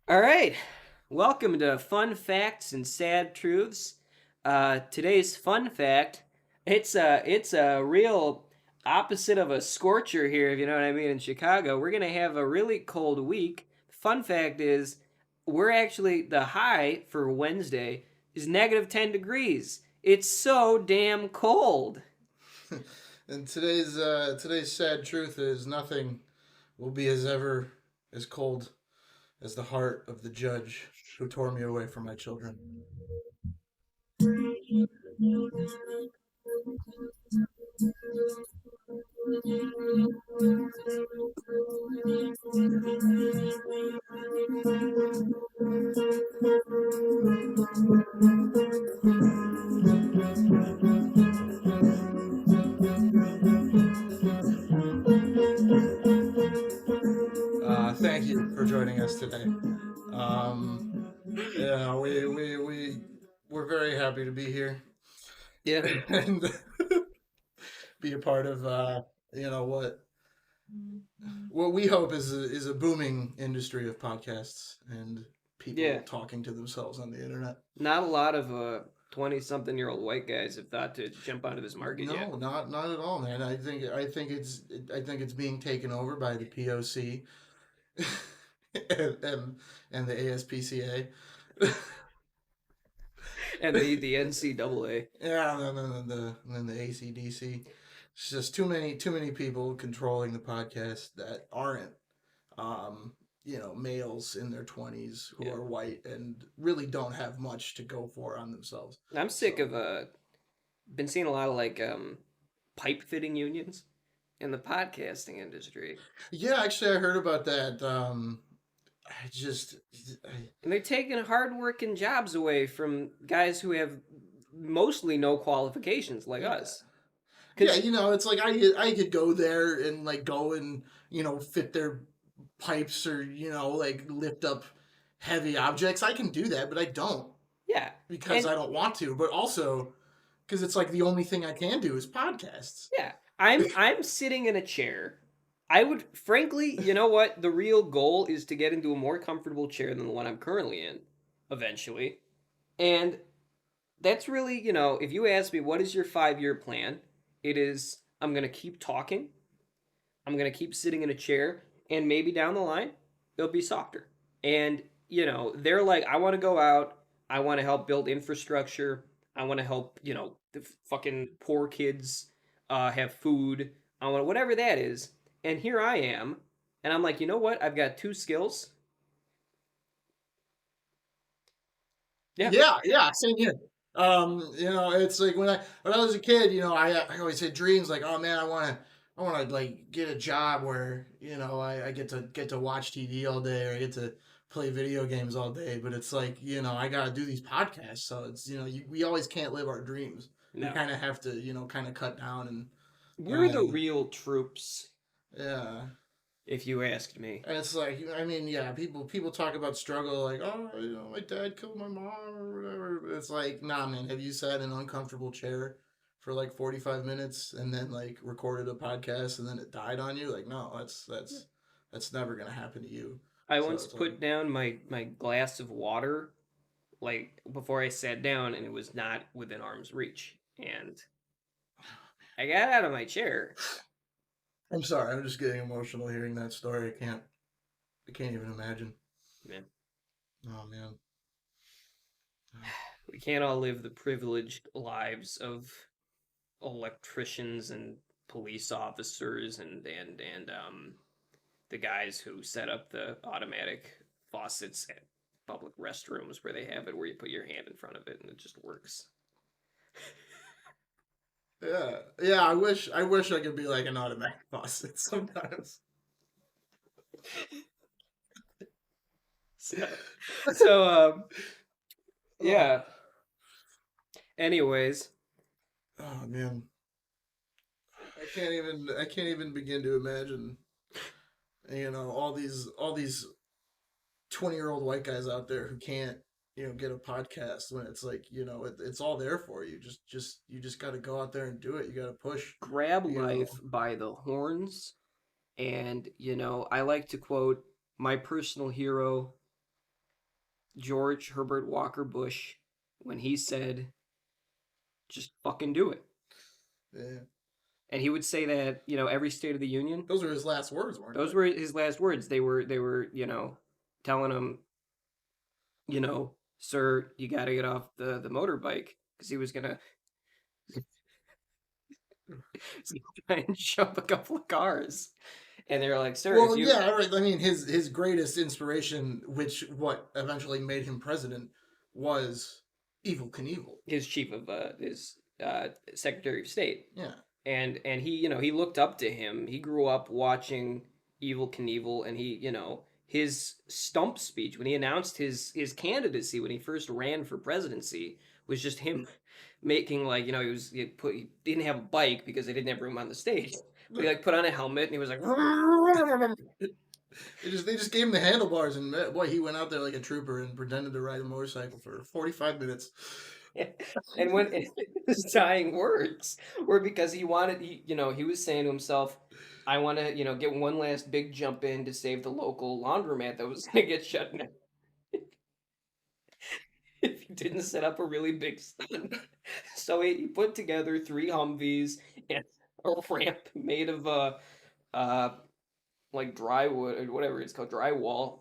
All right. Welcome to Fun Facts and Sad Truths. Today's fun fact, it's a real opposite of a scorcher here, if you know what I mean, in Chicago. We're gonna have a really cold week. Fun fact is we're actually the high for Wednesday is -10 degrees. It's so damn cold. And today's sad truth is nothing will be as ever as cold as the heart of the judge who tore me away from my children. Thank you for joining us today. Um, yeah, we're very happy to be here Yeah. and be a part of you know what we hope is a booming industry of podcasts and people Yeah. talking to themselves on the internet. Not a lot of 20-something-year-old white guys have thought to jump onto this market yet. No, not at all, man. I think it's being taken over by the POC and and the ASPCA. And the NCAA. Yeah, and then the ACDC. It's just too many people controlling the podcast that aren't males in their 20s who Yeah. are white and really don't have much to go for on themselves. I'm sick So of been seeing a lot of pipe fitting unions in the podcasting industry. yeah, actually I heard about that. I just I, And they're taking hard-working jobs away from guys who have mostly no qualifications like yeah. us. Yeah, Cuz it's like I could go there and like go and fit their pipes or like lift up heavy objects. I can do that, but I don't yeah. because And I don't want to. But also because it's like the only thing I can do is podcasts. yeah, I'm sitting in a chair. I would frankly, you know what? The real goal is to get into a more comfortable chair than the one I'm currently in eventually. And that's really, if you ask me what is your 5-year plan, it is I'm going to keep talking, I'm going to keep sitting in a chair, and maybe down the line it'll be softer. And, they're like I want to go out, I want to help build infrastructure, I want to help, the fucking poor kids have food, I want whatever that is. And here I am, and I'm like, you know what? I've got two skills. Yeah. Yeah, yeah, same here. It's like when I was a kid, I always had dreams like, oh man, I want to like get a job where I get to watch TV all day or I get to play video games all day. But it's like I gotta do these podcasts, so it's we always can't live our dreams. We No. kind of have to kind of cut down and We're the and real troops, yeah. if you asked me. And it's like, I mean, yeah, people talk about struggle like, oh, my dad killed my mom or whatever. But it's like, nah, man, have you sat in an uncomfortable chair for like 45 minutes and then like recorded a podcast and then it died on you? Like, no, that's never gonna happen to you. I So once it's like, put down my glass of water before I sat down, and it was not within arm's reach. And I got out of my chair. I'm sorry, I'm just getting emotional hearing that story. I can't even imagine. Man, Oh man. we can't all live the privileged lives of electricians and police officers and the guys who set up the automatic faucets at public restrooms where they have it where you put your hand in front of it and it just works. Yeah, yeah. I wish I could be like an automatic faucet sometimes. So, so Oh, yeah. Anyways, oh man. I can't even begin to imagine all these 20-year-old white guys out there who can't get a podcast when it's like it's all there for you. Just you just got to go out there and do it. You got to push. grab you life know by the horns. And, I like to quote my personal hero, George Herbert Walker Bush when he said, "Just fucking do it." Yeah. And he would say that, every State of the Union. Those were his last words, weren't Those they? were his last words. They were, telling him, sir, you got to get off the motorbike because he was gonna try and jump a couple of cars. And they were like, sir, if Well, you yeah, right. I mean, his greatest inspiration, which what eventually made him president, was Evil Knievel. his chief of his Secretary of State, Yeah. and he he looked up to him. He grew up watching Evil Knievel, and his stump speech when he announced his candidacy when he first ran for presidency was just him making he didn't have a bike because they didn't have room on the stage. But he put on a helmet and he was like They just gave him the handlebars, and boy, he went out there like a trooper and pretended to ride a motorcycle for 45 minutes. and when his dying words were because he was saying to himself, I want to, get one last big jump in to save the local laundromat that was going to get shut down if he didn't set up a really big stunt. So he put together 3 Humvees and a ramp made of uh like drywood or whatever it's called, drywall,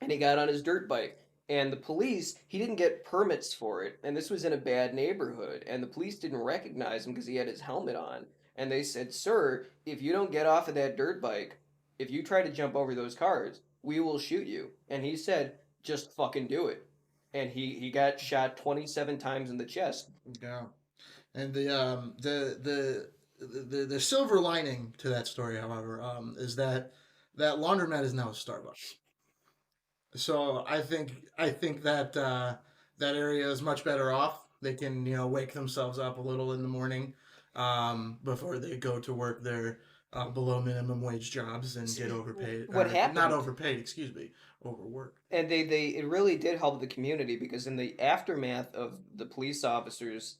and he got on his dirt bike. And the police, he didn't get permits for it, and this was in a bad neighborhood, and the police didn't recognize him because he had his helmet on. And they said, "Sir, if you don't get off of that dirt bike, if you try to jump over those cars, we will shoot you." And he said, "Just fucking do it." And he got shot 27 times in the chest. Yeah. And the silver lining to that story, however, is that that laundromat is now a Starbucks. So I think that that area is much better off. They can wake themselves up a little in the morning before they go to work their below minimum wage jobs and get overpaid What or not happened? overpaid, excuse me, overworked. And they it really did help the community because in the aftermath of the police officers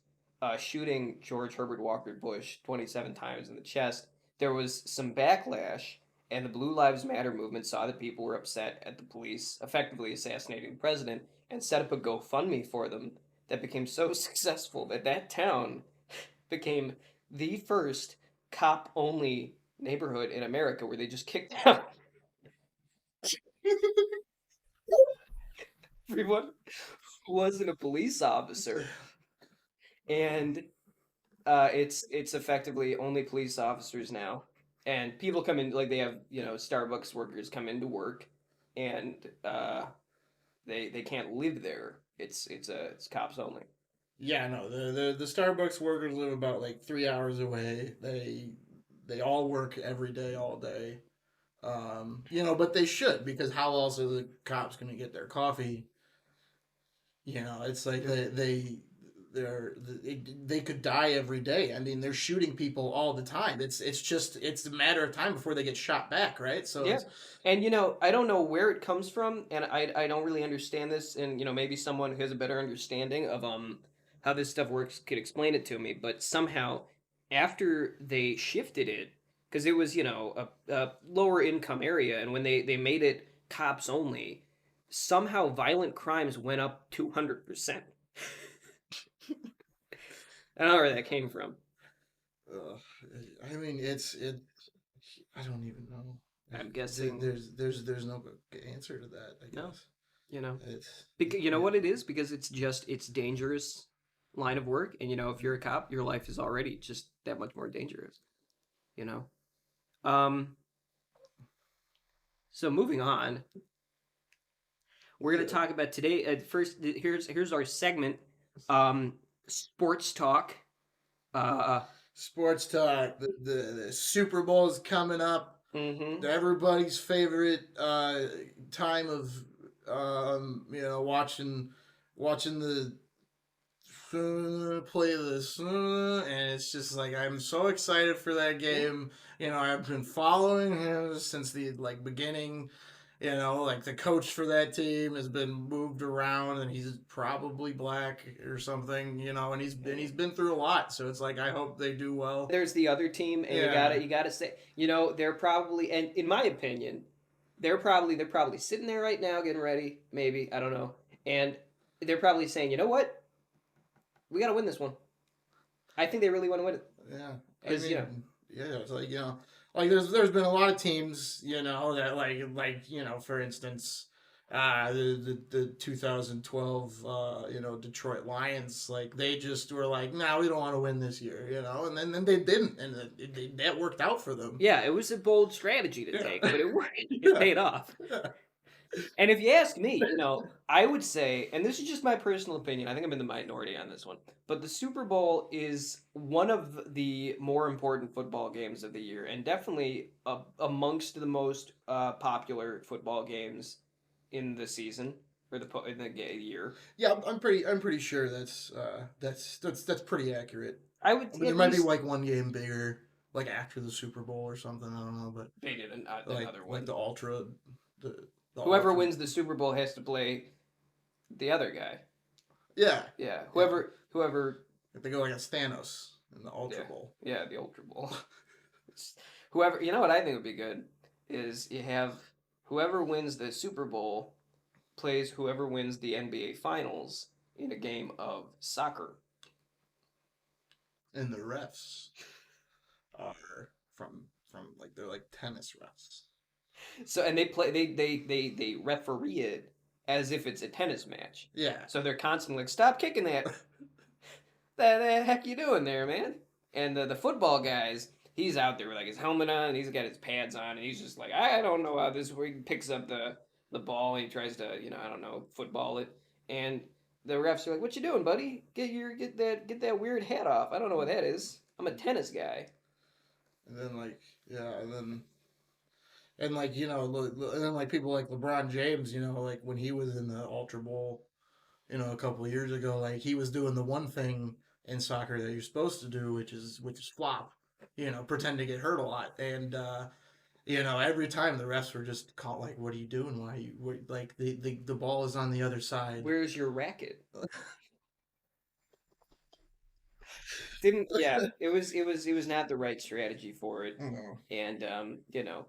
shooting George Herbert Walker Bush 27 times in the chest, there was some backlash, and the Blue Lives Matter movement saw that people were upset at the police effectively assassinating the president and set up a GoFundMe for them that became so successful that that town became the first cop only neighborhood in America where they just kicked out everyone who wasn't a police officer, and it's effectively only police officers now, and people come in like they have Starbucks workers come into work, and they can't live there. It's cops only. Yeah, no, the Starbucks workers live about like 3 hours away. They all work every day, all day. But they should, because how else are the cops going to get their coffee? It's like they could die every day. I mean, they're shooting people all the time. It's a matter of time before they get shot back, right? So Yeah, and I don't know where it comes from, and I don't really understand this, and maybe someone who has a better understanding of how this stuff works could explain it to me. But somehow, after they shifted it, because it was a lower income area, and when they made it cops only, somehow violent crimes went up 200%. I don't know where that came from. uh, I mean, it. I don't even know. I'm guessing There's no good answer to that. I no, guess you know. it's Because you know yeah. what it is? Because it's dangerous line of work, and if you're a cop, your life is already just that much more dangerous. You know. Um. So moving on, we're gonna Yeah. talk about today. First, here's our segment. Sports talk. Uh. Sports talk. The Super Bowl is coming up. Mm-hmm. Everybody's favorite time of watching the play this, and it's just like I'm so excited for that Yeah. game. I've been following him since the beginning. Like the coach for that team has been moved around, and he's probably black or something. And he's been through a lot, so it's like I hope they do well. There's the other team, and Yeah, you gotta say, they're probably, and in my opinion, they're probably sitting there right now getting ready. Maybe I don't know, And they're probably saying, you know what? We got to win this one. I think they really want to win it. Yeah, I Because, mean, yeah, it's like like there's been a lot of teams, that for instance, the 2012 Detroit Lions, like they just were like, nah, we don't want to win this year, and then they didn't, and that worked out for them. yeah, it was a bold strategy to Yeah, take, but it worked. It yeah, paid off. yeah. And if you ask me, I would say, and this is just my personal opinion, I think I'm in the minority on this one, but the Super Bowl is one of the more important football games of the year, and definitely amongst the most popular football games in the season or in the year. Yeah, I'm pretty sure that's pretty accurate. I would I mean, there at might be least like one game bigger, like after the Super Bowl or something. I don't know, but they did like another like one. the ultra, the the Whoever ultra. wins the Super Bowl has to play the other guy. Yeah, Yeah, yeah. whoever. If they go against Thanos in the Ultra Yeah, Bowl. yeah, the Ultra Bowl. Whoever, you know what I think would be good is you have whoever wins the Super Bowl plays whoever wins the NBA Finals in a game of soccer. And the refs are like they're like tennis refs. So and they play they referee it as if it's a tennis match. Yeah. So they're constantly like, stop kicking that. The heck you doing there, man? And the football guys, he's out there with like his helmet on, and he's got his pads on, and he's just like, I don't know how this. Where he picks up the ball and he tries to, I don't know, football it, and the refs are like, "What you doing, buddy? Get that weird hat off. I don't know what that is. I'm a tennis guy." And then like yeah, and like and then like people like LeBron James, like when he was in the Ultra Bowl, a couple of years ago, like he was doing the one thing in soccer that you're supposed to do, which is flop, pretend to get hurt a lot, and every time the refs were just caught like, "What are you doing? Why are you like the ball is on the other side." Where's your racket? Didn't yeah. It was not the right strategy for it, No, and no.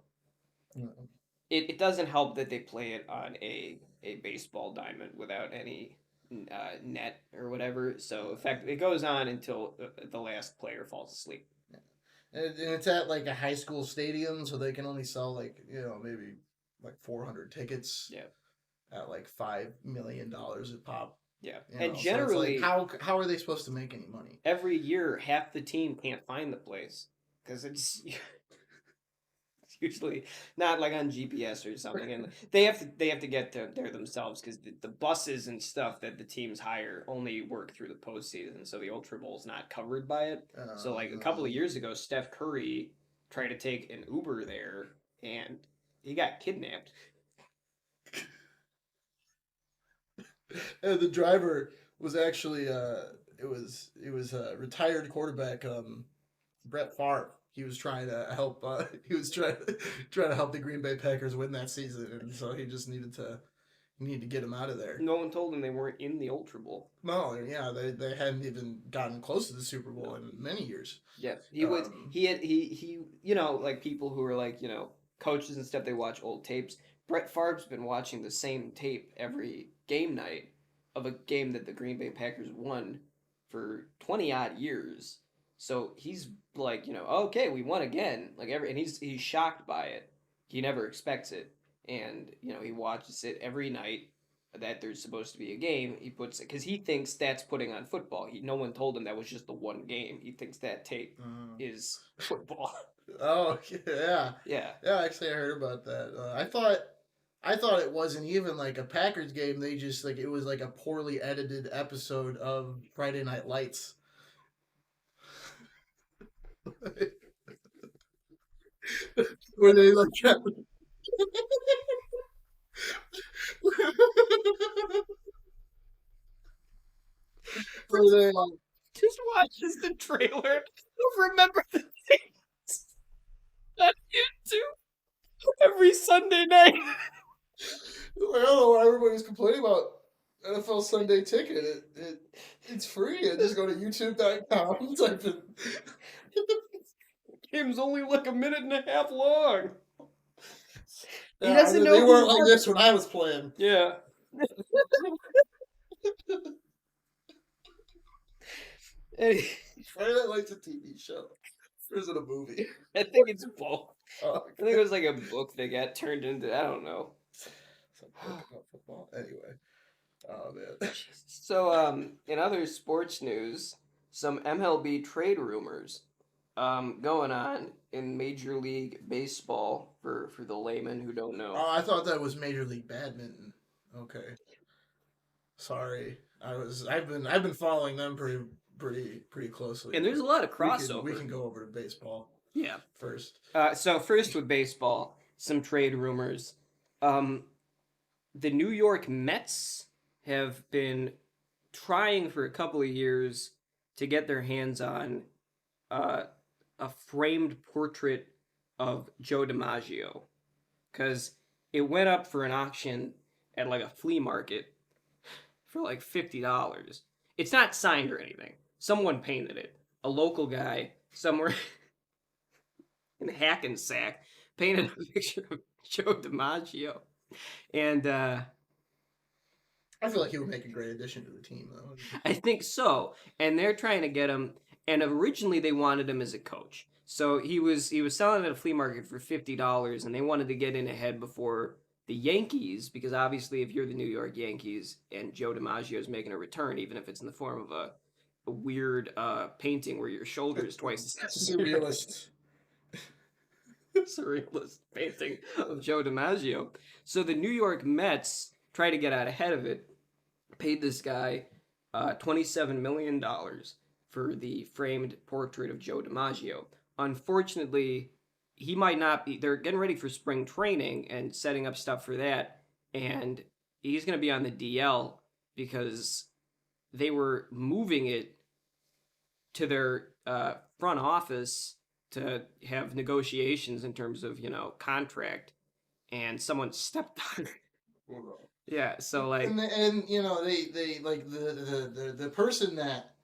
it doesn't help that they play it on a baseball diamond without any net or whatever. So in fact, it goes on until the last player falls asleep. And it's at like a high school stadium, so they can only sell like maybe like 400 tickets Yeah, at like $5 million a pop. yeah. And So it's like generally, how are they supposed to make any money? every year, half the team can't find the place because it's usually not like on GPS or something, and they have to get there themselves because the buses and stuff that the teams hire only work through the postseason, so the Ultra Bowl is not covered by it. So like a couple of years ago, Steph Curry tried to take an Uber there, and he got kidnapped. And the driver was actually it was retired quarterback Brett Favre. He was trying to help. He was trying to help the Green Bay Packers win that season, and so he just needed to get him out of there. No one told him they weren't in the Ultra Bowl. No, yeah, they hadn't even gotten close to the Super Bowl in many years. Yeah, he was. He had he. Like people who are like coaches and stuff. They watch old tapes. Brett Favre's been watching the same tape every game night of a game that the Green Bay Packers won for 20 odd years. So he's like, okay, we won again. And he's shocked by it. He never expects it, and he watches it every night that there's supposed to be a game. He puts it because he thinks that's putting on football. No one told him that was just the one game. He thinks that tape is football. Oh yeah, Yeah. yeah. Actually, I heard about that. I thought it wasn't even like a Packers game. They just like it was like a poorly edited episode of Friday Night Lights. Where they like kept where they Just watches the trailer. Remember the things on YouTube every Sunday night. I don't know why everybody's complaining about NFL Sunday Ticket. It's free. And just go to YouTube.com. Type in. Game's only like a minute and a half long. He Yeah, doesn't know they who weren't like won. this when I was playing. Yeah. And Friday Night Lights a TV show. Or is it a movie? I think it's both. Oh, I think it was like a book that got turned into. I don't know. some book about football. Anyway. Oh man. Jesus. So, in other sports news, some MLB trade rumors going on in Major League Baseball for the layman who don't know. Oh, I thought that was Major League Badminton. Okay. Sorry. I've been following them pretty closely, And there's but a lot of we crossover. can go over to baseball Yeah. first. So first with baseball, some trade rumors. Um, the New York Mets have been trying for a couple of years to get their hands on uh, a framed portrait of Joe DiMaggio because it went up for an auction at like a flea market for like $50. It's not signed or anything. Someone painted it. A local guy somewhere in Hackensack painted a picture of Joe DiMaggio. And I feel like he would make a great addition to the team, though. I think so. And they're trying to get him. And originally they wanted him as a coach. So he was selling at a flea market for $50, and they wanted to get in ahead before the Yankees, because obviously if you're the New York Yankees and Joe DiMaggio is making a return, even if it's in the form of a weird painting where your shoulder is twice as Surrealist. surrealist painting of Joe DiMaggio. So the New York Mets tried to get out ahead of it, paid this guy $27 million for the framed portrait of Joe DiMaggio. Unfortunately, he might not be. They're getting ready for spring training and setting up stuff for that, and he's going to be on the DL because they were moving it to their front office to have negotiations in terms of contract, and someone stepped on it. Yeah, so like And they like the person that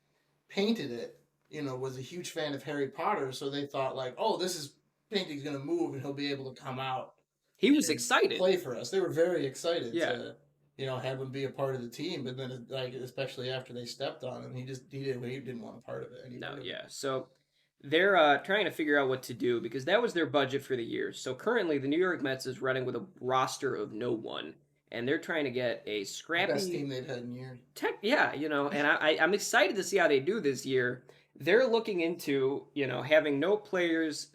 painted it, was a huge fan of Harry Potter, so they thought like, oh, this is painting's gonna move and he'll be able to come out he was and excited. play for us. They were very excited Yeah, to have him be a part of the team, but then like especially after they stepped on him, he didn't want a part of it no, anymore. yeah. So they're trying to figure out what to do because that was their budget for the year. So currently, the New York Mets is running with a roster of no one, and they're trying to get a Best scrappy team they've had in years. tech. Yeah, and I'm excited to see how they do this year. They're looking into having no players.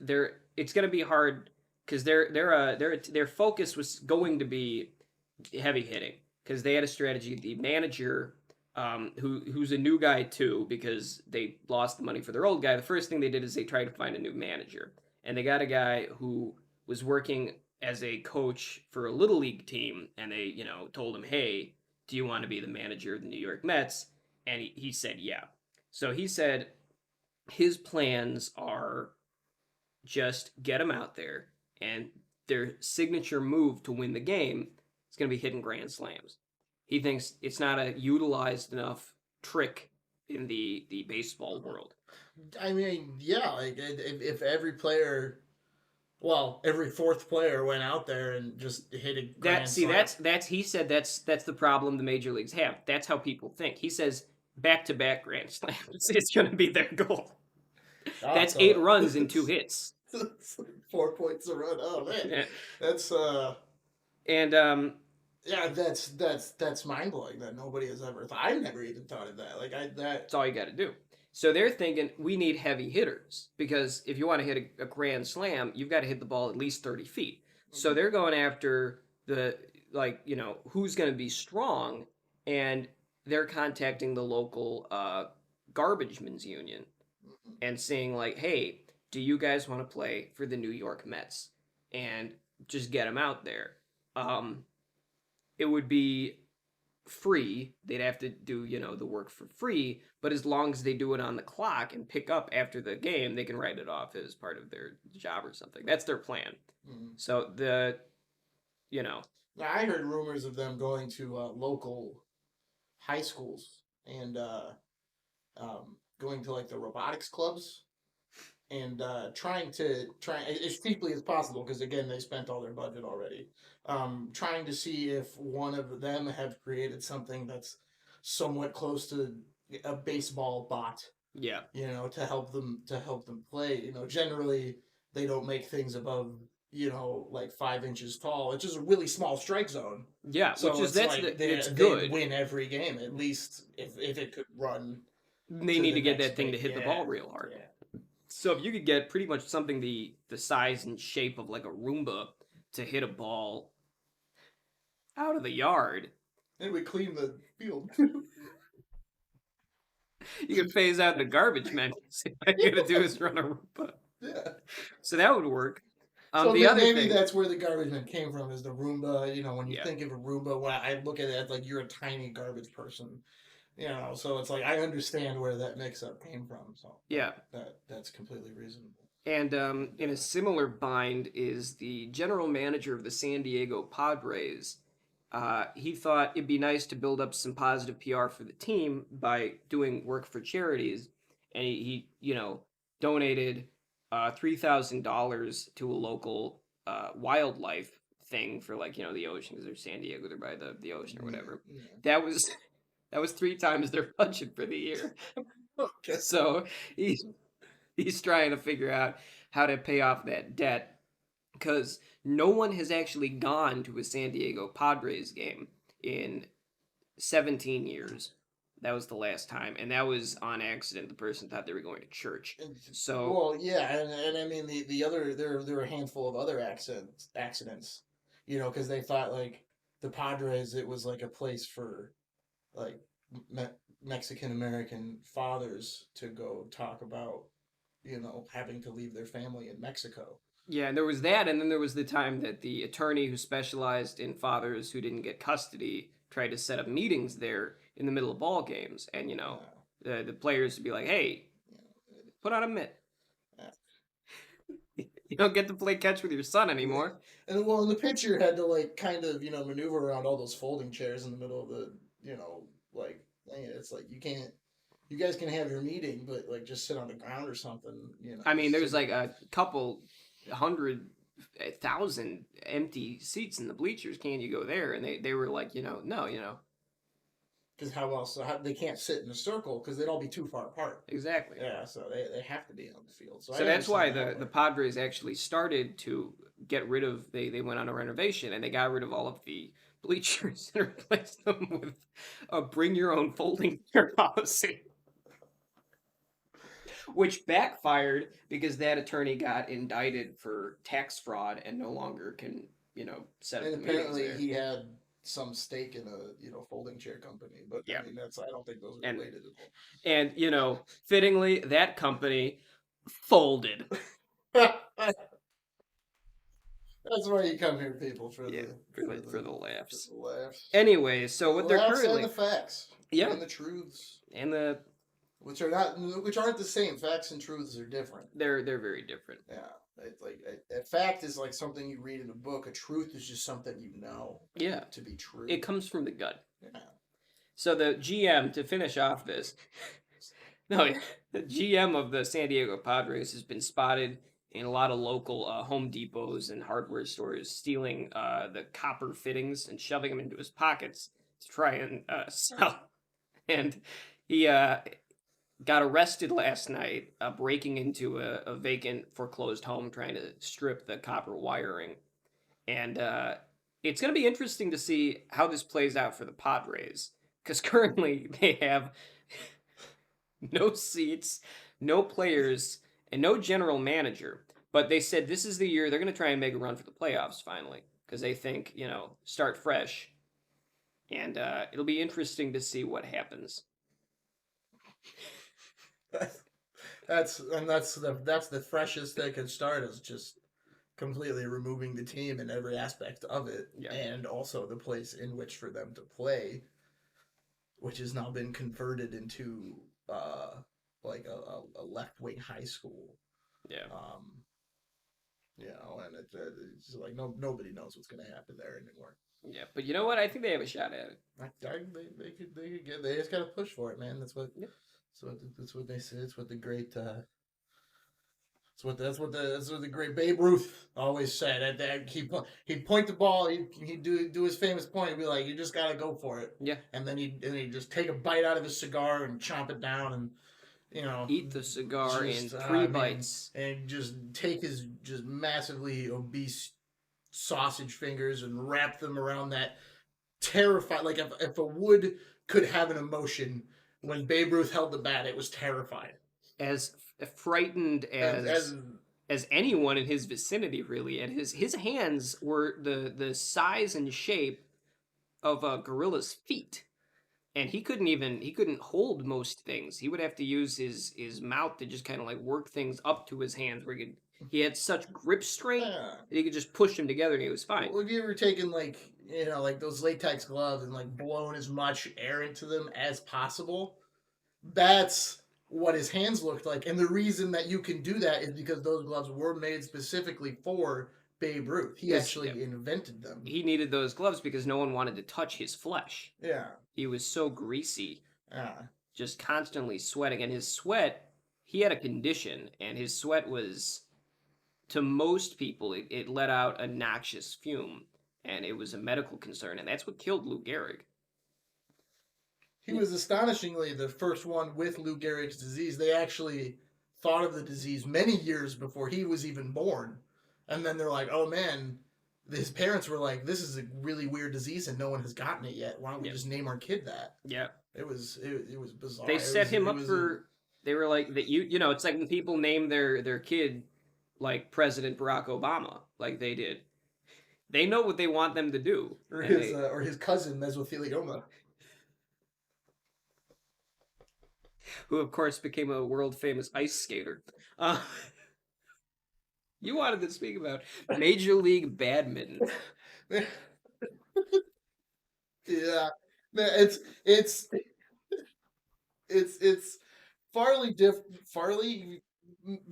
It's going to be hard because their focus was going to be heavy hitting because they had a strategy. The manager, who's a new guy too, because they lost the money for their old guy. The first thing they did is they tried to find a new manager, and they got a guy who was working as a coach for a little league team, and they told him, "Hey, do you want to be the manager of the New York Mets?" And he said, "Yeah." So he said his plans are just get them out there, and their signature move to win the game is going to be hitting grand slams. He thinks it's not a utilized enough trick in the baseball world. I mean, yeah, like if every player, well, every fourth player went out there and just hit a That grand see slam. that's he said that's the problem the major leagues have. That's how people think. He says back to back grand slams. It's going to be their goal. Oh, That's 8 runs in it's 2 hits. 4 points a run. Oh man, Yeah. that's And yeah, that's mind blowing that nobody has ever thought. I never even thought of that. Like that. that's all you got to do. So they're thinking we need heavy hitters because if you want to hit a grand slam, you've got to hit the ball at least 30 feet. So they're going after the who's going to be strong, and they're contacting the local garbage men's union and saying like, hey, do you guys want to play for the New York Mets? And just get them out there. It would be free. They'd have to do, the work for free, but as long as they do it on the clock and pick up after the game, they can write it off as part of their job or something. That's their plan. Mhm. So you know, Now, I heard rumors of them going to local high schools and going to like the robotics clubs and trying as cheaply as possible because again they spent all their budget already. Trying to see if one of them have created something that's somewhat close to a baseball bot Yeah. To help them play. Generally they don't make things above like 5 inches tall. It's just a really small strike zone. Yeah, which So is it's like it's they'd good. win every game at least if it could run They to need the to get next that thing to base. hit the Yeah, ball real hard. yeah. So if you could get pretty much something the size and shape of like a Roomba to hit a ball out of the yard, And we clean the field. you could phase out the garbage men. So all you gotta do is run a Roomba. Yeah. So that would work. So The other maybe thing, that's where the garbage man came from, is the Roomba. When you yeah, think of a Roomba, when I look at it like you're a tiny garbage person. So it's like I understand where that mix-up came from. So yeah. that's completely reasonable. And in a similar bind is the general manager of the San Diego Padres. He thought it'd be nice to build up some positive PR for the team by doing work for charities, and he donated $3,000 to a local wildlife thing for like the ocean because they're San Diego, they're by the ocean or Yeah, whatever. yeah. That was that was 3 times their budget for the year. Okay. So he's he's trying to figure out how to pay off that debt because no one has actually gone to a San Diego Padres game in 17 years. That was the last time, and that was on accident. The person thought they were going to church. So, Well, yeah, and I mean the other there were a handful of other accidents, because they thought like the Padres, it was like a place for like Me- Mexican American fathers to go talk about having to leave their family in Mexico. yeah, and there was that, and then there was the time that the attorney who specialized in fathers who didn't get custody tried to set up meetings there in the middle of ball games, and Uh, the players would be like, "Hey, put on a mitt. uh, You don't get to play catch with your son anymore." and the pitcher had to like kind of maneuver around all those folding chairs in the middle of the like thing. It's like you guys can have your meeting, but like just sit on the ground or something. I mean, there's sit. like a couple 100,000 empty seats in the bleachers. Can you go there? And they were like, no, Because how else? They can't sit in a circle because they'd all be too far apart. exactly. Yeah, so they have to be on the field. So So I that's why understand that the part. Padres actually started to get rid of. They went on a renovation and they got rid of all of the bleachers and replaced them with a bring your own folding chair policy, which backfired because that attorney got indicted for tax fraud and no longer can set up And the meetings apparently there. he had some stake in a folding chair company, but Yeah. I mean I don't think those are And related at and fittingly, that company folded. all. That's why you come here, people, for Yeah, the for the laughs. laughs. Anyway, so what The they're laughs and currently the facts. yeah, And the truths. and the Which aren't the same. Facts and truths are different. they're very different. Yeah. It's like a fact is like something you read in a book. A truth is just something you know Yeah, to be true. it comes from the gut. Yeah. So the GM to finish off this, no, the GM of the San Diego Padres has been spotted in a lot of local Home Depots and hardware stores stealing the copper fittings and shoving them into his pockets to try and sell. And he got arrested last night, breaking into a vacant foreclosed home, trying to strip the copper wiring. And it's going to be interesting to see how this plays out for the Padres, because currently they have no seats, no players, and no general manager. But they said this is the year they're going to try and make a run for the playoffs finally, because they think, start fresh. And it'll be interesting to see what happens. That's the freshest they could start, is just completely removing the team in every aspect of it, Yeah. and also the place in which for them to play, which has now been converted into like a left wing high school. Yeah. And it's just like nobody knows what's going to happen there anymore. Yeah, but you know what? I think they have a shot at it. They could get. They just got to push for it, man. That's what. Yeah. That's what they say. It's what the great. That's what the great Babe Ruth always said. He'd point the ball. He'd do his famous point. He'd be like, "You just got to go for it." Yeah. And then he'd just take a bite out of his cigar and chomp it down you know, Eat the cigar in just three man, bites. and just take his just massively obese sausage fingers and wrap them around that terrified. Like if a wood could have an emotion, when Babe Ruth held the bat, it was terrified. As frightened As as anyone in his vicinity, really. And his hands were the size and shape of a gorilla's feet. And he couldn't hold most things. He would have to use his mouth to just kind of like work things up to his hands where he had such grip strength that he could just push them together and he was fine. well, have you ever taken like like those latex gloves and like blown as much air into them as possible? That's what his hands looked like, and the reason that you can do that is because those gloves were made specifically for Babe Ruth. He actually invented them. He needed those gloves because no one wanted to touch his flesh. Yeah. He was so greasy, Yeah. just constantly sweating. And his sweat, he had a condition, and his sweat was, to most people, it let out a noxious fume, and it was a medical concern, and that's what killed Lou Gehrig. He was astonishingly the first one with Lou Gehrig's disease. They actually thought of the disease many years before he was even born. And then they're like, oh man, his parents were like, this is a really weird disease and no one has gotten it yet. Why don't we just name our kid that? Yeah. It was bizarre. They set him up for, they were like, that it's like when people name their kid like President Barack Obama, like they did. They know what they want them to do. Or his cousin, mesothelioma. Who, of course, became a world-famous ice skater. You wanted to speak about Major League Badminton. Yeah, it's Farley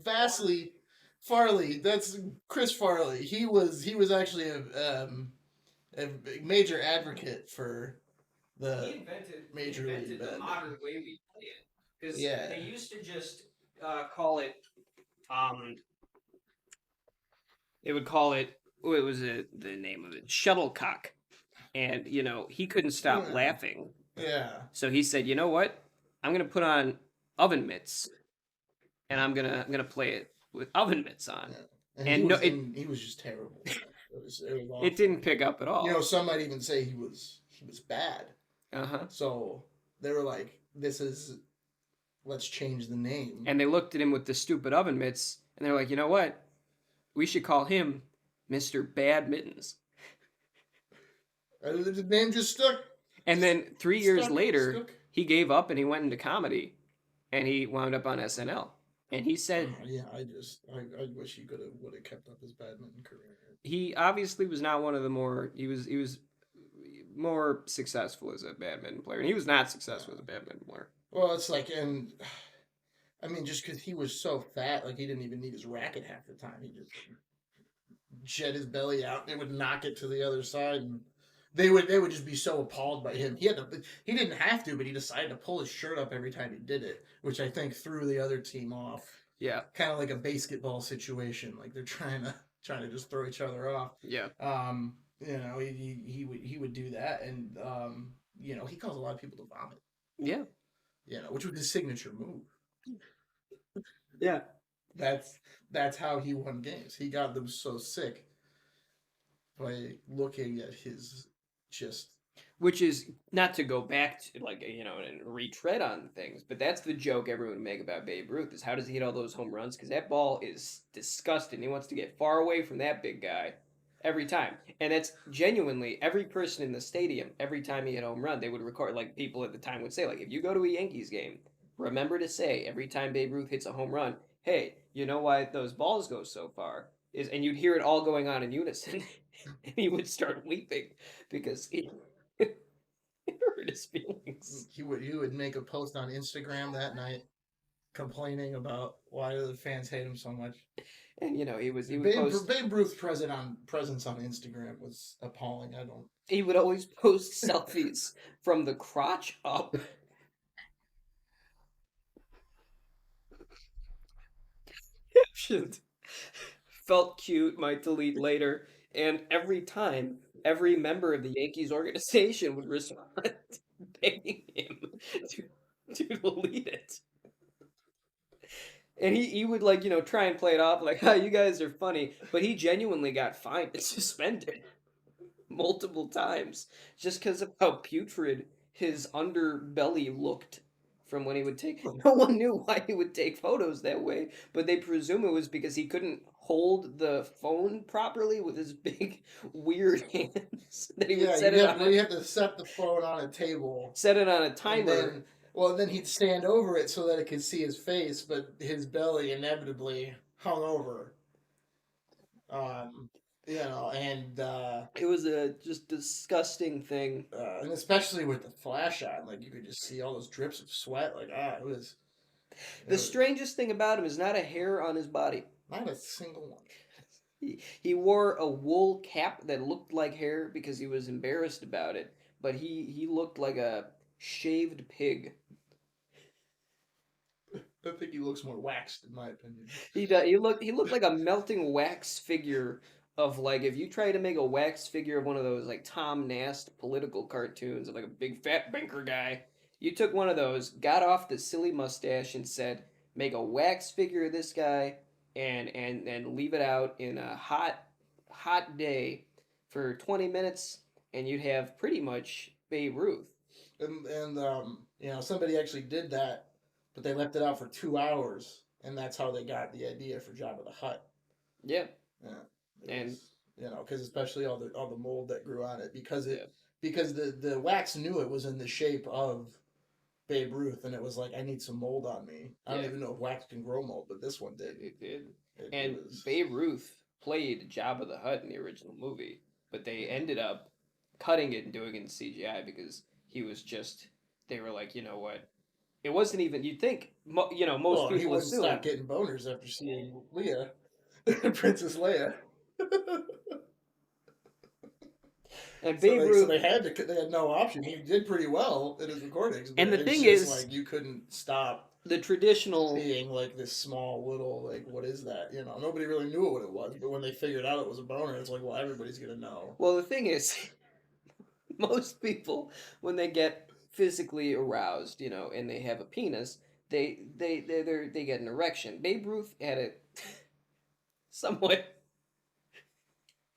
vastly Farley. That's Chris Farley. He was actually a major advocate for the Major League the modern way we play it. Because they used to just call it, they would call it, what was the name of it? Shuttlecock. And, he couldn't stop laughing. Yeah. So he said, you know what? I'm going to put on oven mitts, and I'm gonna play it with oven mitts on. Yeah. And he was just terrible. It was it didn't pick up at all. Some might even say he was bad. Uh-huh. So they were like, let's change the name. And they looked at him with the stupid oven mitts, and they're like, you know what? We should call him Mr. Badmittens. The name just stuck. And then 3 years later, he gave up and he went into comedy, and he wound up on SNL. And he said, "Yeah, I wish he would have kept up his badminton career." He obviously was not one of the more. He was more successful as a badminton player, and he was not successful as a badminton player. Well, it's like, and I mean, just because he was so fat, like he didn't even need his racket half the time. He just jet his belly out, and it would knock it to the other side, and they would just be so appalled by him. He didn't have to, but he decided to pull his shirt up every time he did it, which I think threw the other team off. Yeah, kind of like a basketball situation, like they're trying to just throw each other off. Yeah. He would do that, and he caused a lot of people to vomit. Yeah. Which was his signature move. Yeah. That's how he won games. He got them so sick by looking at his which is not to go back to and retread on things, but that's the joke everyone would make about Babe Ruth is how does he hit all those home runs? Because that ball is disgusting. He wants to get far away from that big guy every time, and that's genuinely every person in the stadium. Every time he hit a home run, they would record. Like people at the time would say, like if you go to a Yankees game, remember to say every time Babe Ruth hits a home run, hey, you know why those balls go so far? And you'd hear it all going on in unison. And he would start weeping because he hurt his feelings. He would make a post on Instagram that night complaining about why the fans hate him so much. And he would Babe Ruth's presence on Instagram was appalling. He would always post selfies from the crotch up. Captioned, felt cute, might delete later. And every time, every member of the Yankees organization would respond begging him to delete it. And he would like, try and play it off like, "Ha, you guys are funny," but he genuinely got fined and suspended multiple times just because of how putrid his underbelly looked from when he would take. No one knew why he would take photos that way, but they presume it was because he couldn't hold the phone properly with his big weird hands that he would Yeah, you have to set the phone on a table, set it on a and timer. then well, then he'd stand over it so that it could see his face, but his belly inevitably hung over. Um, and It was a just disgusting thing. and especially with the flash on, like you could just see all those drips of sweat. Like it The was strangest thing about him is not a hair on his body. not a single one. He wore a wool cap that looked like hair because he was embarrassed about it, but he looked like a shaved pig. I think he looks more waxed, in my opinion. He looked like a melting wax figure of like if you try to make a wax figure of one of those like Tom Nast political cartoons of like a big fat banker guy. You took one of those, got off the silly mustache, and said, "Make a wax figure of this guy, and leave it out in a hot day for 20 minutes, and you'd have pretty much Babe Ruth." And somebody actually did that, but they left it out for 2 hours, and that's how they got the idea for Jabba the Hutt. Yeah, Yeah, it and was because especially all the mold that grew on it yeah, because the wax knew it was in the shape of Babe Ruth, and it was like I need some mold on me. I don't yeah. even know if wax can grow mold, but this one did. It did. It And was Babe Ruth played Jabba the Hutt in the original movie, but they yeah. ended up cutting it and doing it in CGI because he was just. They were like, you know what? It wasn't even. You'd think, most Well, he people wouldn't stop assume. getting boners after seeing Leia, Princess Leia. And So Babe they so Ruth. they had no option. He did pretty well in his recordings, but And the it's thing just is, like you couldn't stop the traditional. seeing like this small little like what is that? Nobody really knew what it was, but when they figured out it was a boner, it's like well everybody's gonna know. Well, the thing is, most people, when they get physically aroused, and they have a penis, they get an erection. Babe Ruth had a somewhat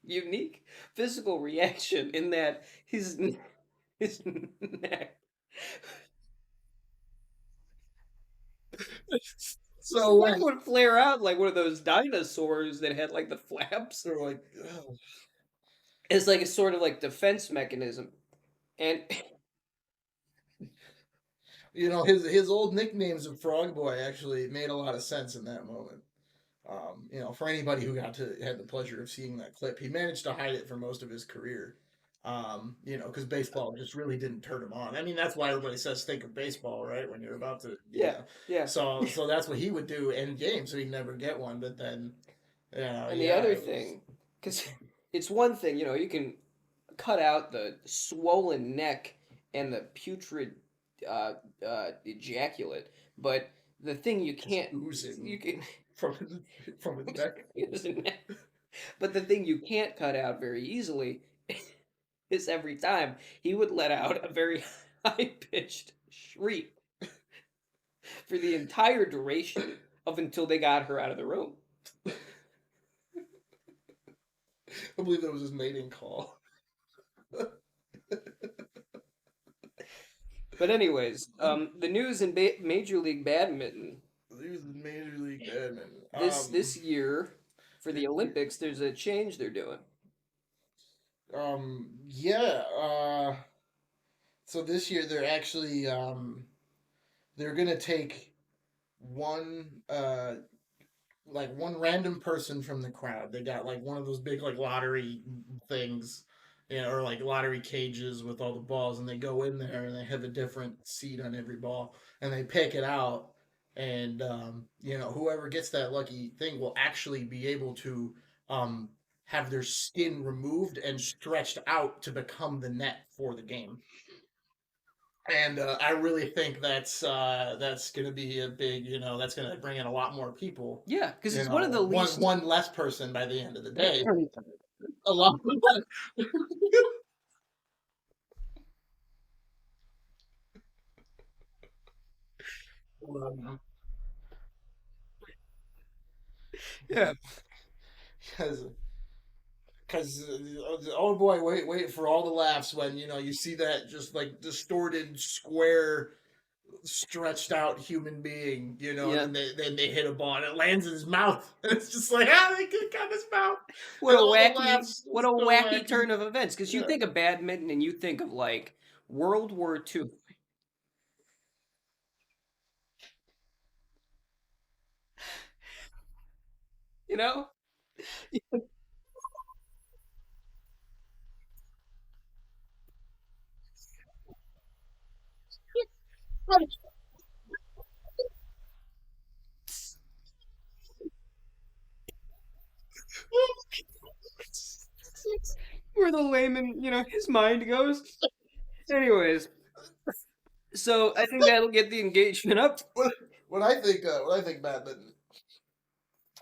unique physical reaction in that his neck his So neck would flare out like one of those dinosaurs that had like the flaps. they're like, oh. It's like a sort of like defense mechanism. And His old nicknames of Frog Boy actually made a lot of sense in that moment. For anybody who had the pleasure of seeing that clip, he managed to hide it for most of his career. Because baseball just really didn't turn him on. I mean, that's why everybody says think of baseball, right? When you're about to, yeah, yeah. So that's what he would do in game, so he'd never get one. But then, And the yeah, other it was. thing, because it's one thing, you can cut out the swollen neck and the putrid ejaculate, but the thing you Just can't, you oozing can, from his, from his neck. but the thing you can't cut out very easily is every time he would let out a very high pitched shriek for the entire duration of until they got her out of the room. I believe that was his mating call. But anyways, the news in Major League Badminton He was in Major League Badminton. this year for the Olympics, there's a change they're doing. Yeah. So this year they're gonna take one one random person from the crowd. They got like one of those big like lottery things, or like lottery cages with all the balls, and they go in there and they have a different seat on every ball, and they pick it out, and whoever gets that lucky thing will actually be able to um have their skin removed and stretched out to become the net for the game. And I really think that's going to be a big, that's going to bring in a lot more people. Yeah, because it's one of the One least. one less person by the end of the day. A lot. Yeah. Because oh boy, wait for all the laughs when you see that just like distorted square stretched out human being, and Yeah. then they hit a ball and it lands in his mouth, and it's just like they kick out his mouth, What and a all the wacky, laughs, what a so wacky wacky. turn of events. Because you Yeah. think of badminton and you think of like World War II, you know? Where the layman, his mind goes. Anyways, so I think that'll get the engagement up. When I think badminton,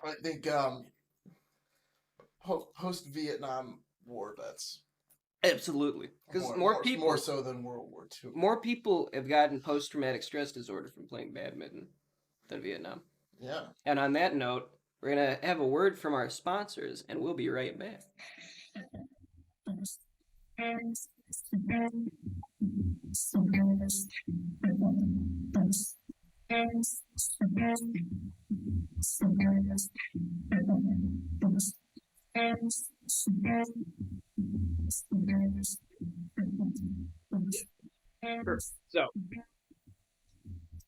I think post Vietnam War vets Absolutely, because more so than World War II. more people have gotten post-traumatic stress disorder from playing badminton than Vietnam. Yeah. And on that note, we're gonna have a word from our sponsors, and we'll be right back. Sure. So,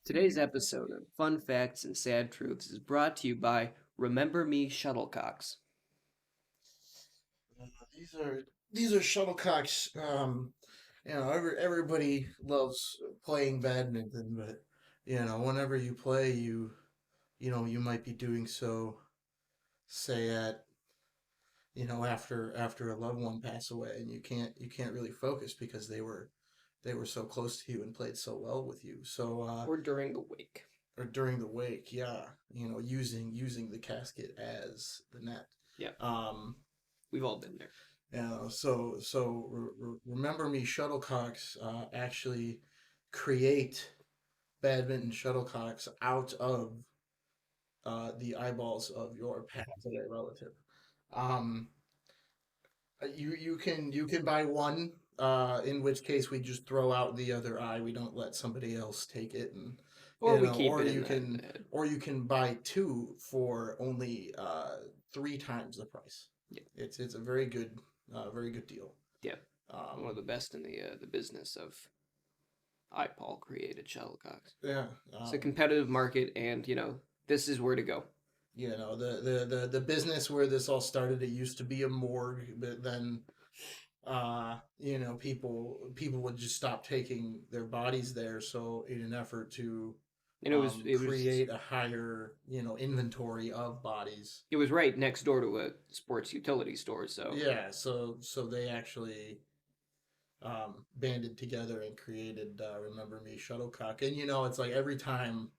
today's episode of Fun Facts and Sad Truths is brought to you by Remember Me Shuttlecocks. These are shuttlecocks. Everybody loves playing badminton, but whenever you play, you might be doing so, say at after a loved one pass away, and you can't really focus because they were so close to you and played so well with you. So Or during the wake. or during the wake, yeah, using the casket as the net. Yeah, Um, we've all been there. Remember Me shuttlecocks actually create badminton shuttlecocks out of the eyeballs of your passed away relative. Um, you can buy one, in which case we just throw out the other eye. We don't let somebody else take it, and Or we keep it in you the can head. buy two for only three times the price. Yeah. It's a very good deal. Yeah. One of Um, the best in the business of iPaul created shuttlecocks. yeah. It's a competitive market, and this is where to go. The business where this all started, it used to be a morgue, but then people would just stop taking their bodies there, so in an effort to And create a higher inventory of bodies. it was right next door to a sports utility store. So Yeah, so they actually banded together and created Remember Me Shuttlecock. And it's like every time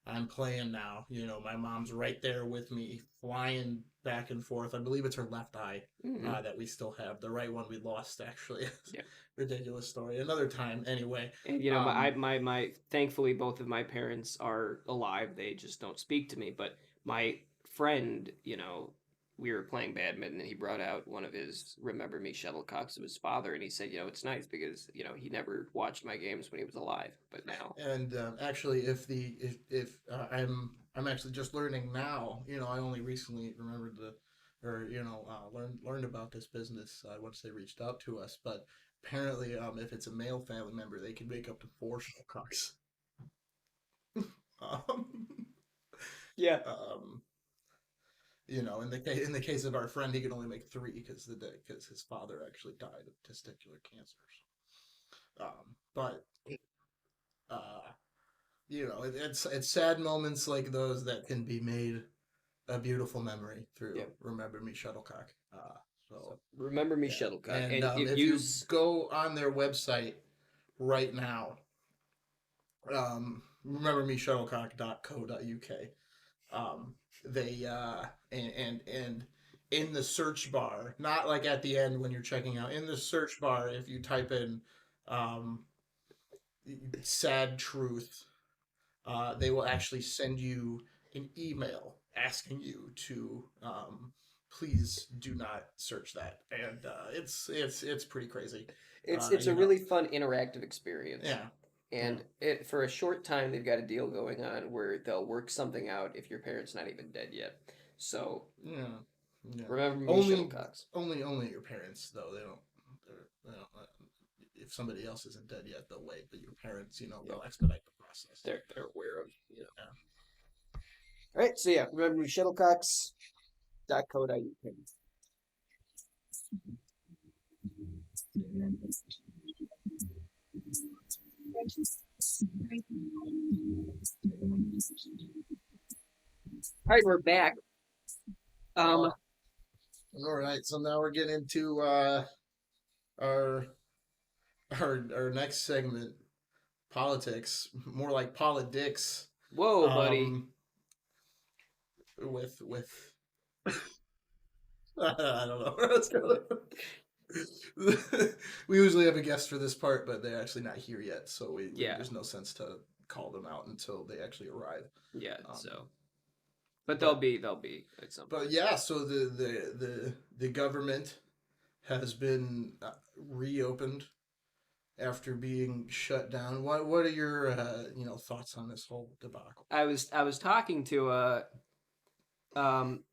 I'm playing now, my mom's right there with me, flying back and forth. I believe it's her left eye that we still have. The right one we lost, actually. yeah. Ridiculous story. Another time, anyway. And my thankfully both of my parents are alive. They just don't speak to me. But my friend, we were playing badminton, and he brought out one of his Remember Me shuttlecocks of his father, and he said, it's nice because he never watched my games when he was alive, but now. And actually, if I'm actually just learning now. I only recently remembered learned about this business once they reached out to us. But apparently, if it's a male family member, they can make up to four shuttlecocks. um, Yeah. um, in the case of our friend, he could only make three because his father actually died of testicular cancer. But uh, it's sad moments like those that can be made a beautiful memory through Yeah. Remember Me Shuttlecock. So Remember Me Yeah. shuttlecock, And and if you go on their website right now, remembermeshuttlecock.co.uk, they and in the search bar, not like at the end when you're checking out, in the search bar, if you type in um, sad truth, they will actually send you an email asking you to please do not search that, and it's pretty crazy. It's a You know, really fun interactive experience. yeah, yeah, And it for a short time they've got a deal going on where they'll work something out if your parent's not even dead yet. So yeah, yeah. remember me, Only, shuttlecocks. only your parents though. They don't. If somebody else isn't dead yet, they'll wait. But your parents, Yep, they'll expedite the process. they're aware of, you know. Yeah. All right, so yeah, remember me, shuttlecocks.co.uk. All right, we're back. Uh, Um, all right. So now we're getting into our our next segment, politics, more like politics. whoa, buddy. Um, with I don't know where I was going. We usually have a guest for this part, but they're actually not here yet, so Yeah, there's no sense to call them out until they actually arrive. yeah. Um, So, but but they'll be at some but point. yeah, so the government has been reopened after being shut down. What are your thoughts on this whole debacle? I was talking to um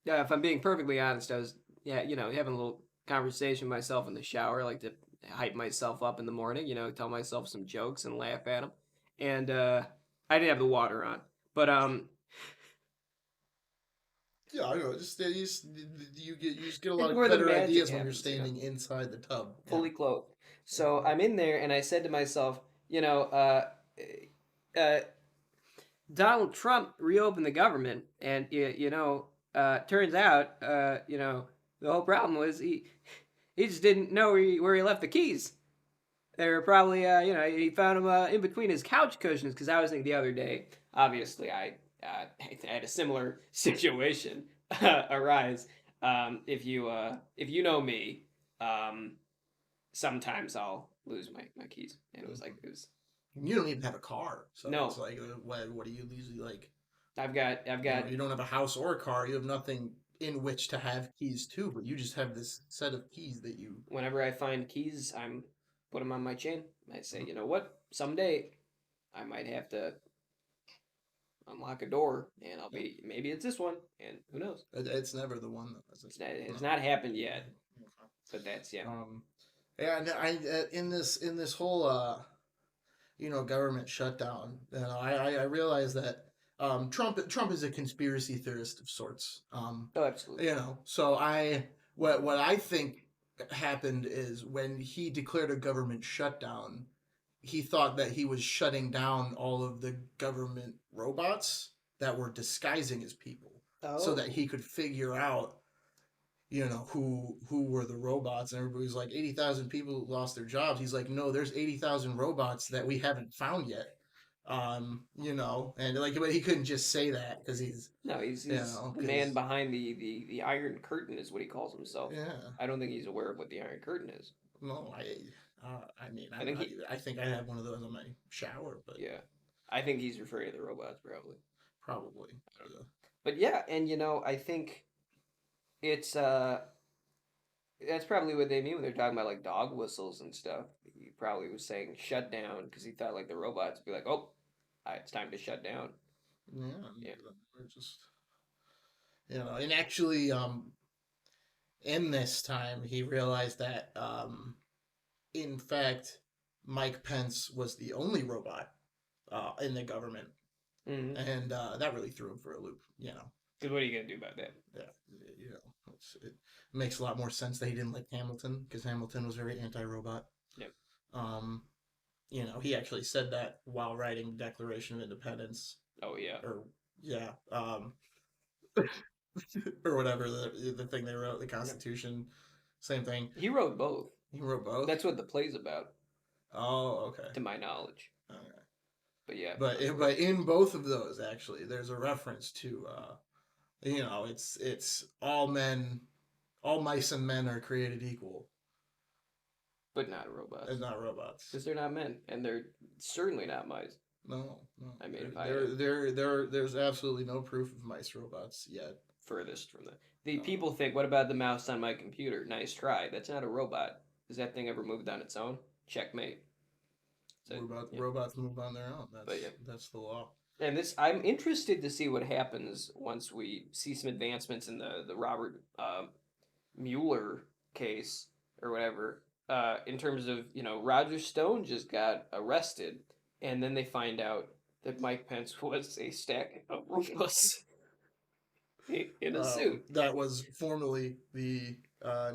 if I'm being perfectly honest, I was having a little conversation with myself in the shower. I like to hype myself up in the morning, tell myself some jokes and laugh at them. And I didn't have the water on, but Yeah, I know. You just get a lot of where the better magic ideas when you're happens, standing inside the tub. Yeah. fully clothed. So I'm in there, and I said to myself, uh, Donald Trump reopened the government, and turns out, the whole problem was he just didn't know where he left the keys. They were probably, he found them in between his couch cushions. Because I was thinking the other day, obviously, I had a similar situation arise. If you know me, um, sometimes I'll lose my keys, and it was You don't even have a car, so it's no. like, what do you usually like? I've got You don't have a house or a car. You have nothing in which to have keys to, but you just have this set of keys that you. whenever I find keys, I'm put them on my chain. I say, you know what? Someday I might have to unlock a door, and I'll be maybe it's this one, and who knows? It's never the one that does it. It has No. not happened yet, but that's yeah. Um, yeah, and in this whole government shutdown, I realize that Trump is a conspiracy theorist of sorts. Oh, absolutely. So what I think happened is when he declared a government shutdown, he thought that he was shutting down all of the government robots that were disguising as people, so that Oh, he could figure out who were the robots. And everybody's like 80,000 people lost their jobs. He's like, no, there's 80,000 robots that we haven't found yet. And like, but he couldn't just say that because no, he's the man because behind the Iron Curtain is what he calls himself. yeah, I don't think he's aware of what the Iron Curtain is. no, I mean, I I'm think not he even. I think I have one of those on my shower, but yeah, I think he's referring to the robots probably. probably, I don't know, but yeah, and I think it's that's probably what they mean when they're talking about like dog whistles and stuff. He probably was saying shut down because he thought like the robots would be like, oh, it's time to shut down. yeah, Yeah. we're just and actually, in this time, he realized that in fact, Mike Pence was the only robot in the government, Mm-hmm. and that really threw him for a loop. Because what are you gonna do about that? Yeah, it makes a lot more sense that he didn't like Hamilton because Hamilton was very anti-robot. Yep. Um, he actually said that while writing the Declaration of Independence, Oh yeah. or yeah, or whatever the thing they wrote, the Yep. Constitution, same thing. He wrote both. He wrote both. That's what the play's about, Oh, okay. to my knowledge. Okay. But yeah. But in both of those, actually, there's a reference to it's all men, all mice and men are created equal, But not robots. and not robots. Because they're not men, and they're certainly not mice. no. I mean, if I There's absolutely no proof of mice robots yet. furthest from the No. people think, what about the mouse on my computer? Nice try. That's not a robot. Has that thing ever moved on its own? Checkmate. So yeah, Robots move on their own. but yeah. That's the law. And this, I'm interested to see what happens once we see some advancements in the Robert Mueller case or whatever. In terms of Roger Stone just got arrested, and then they find out that Mike Pence was a stack of Roombas in a suit. That was formerly the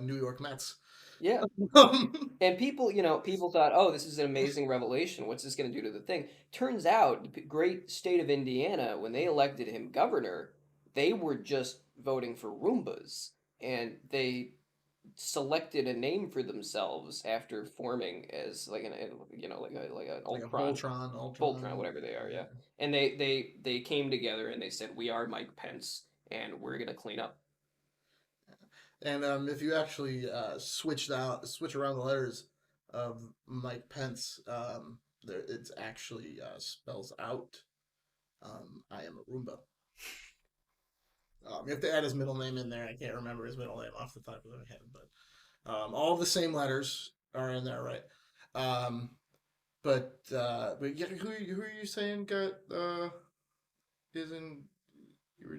New York Mets. Yeah. And people thought, oh, this is an amazing revelation. What's this going to do to the thing? Turns out, the great state of Indiana, when they elected him governor, they were just voting for Roombas, and they selected a name for themselves after forming as like like an Like a Ultron, Voltron. whatever they are, yeah. And they came together and they said, we are Mike Pence, and we're gonna clean up. And if you actually switch around the letters of Mike Pence, it's actually spells out I am a Roomba. You have to add his middle name in there. I can't remember his middle name off the top of my head, but all the same letters are in there, right? Um, but yeah, who are you saying got is in?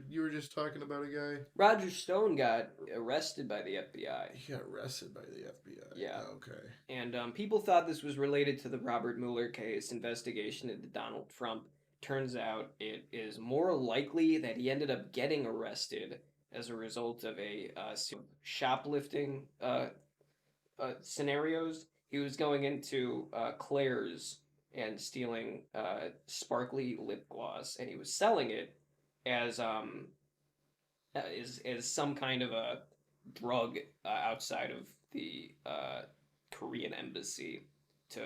You were just talking about a guy. Roger Stone got arrested by the FBI. He got arrested by the FBI. Yeah. Okay. And people thought this was related to the Robert Mueller case investigation into Donald Trump. Turns out it is more likely that he ended up getting arrested as a result of a shoplifting scenarios. He was going into Claire's and stealing sparkly lip gloss, and he was selling it as as some kind of a drug outside of the Korean embassy to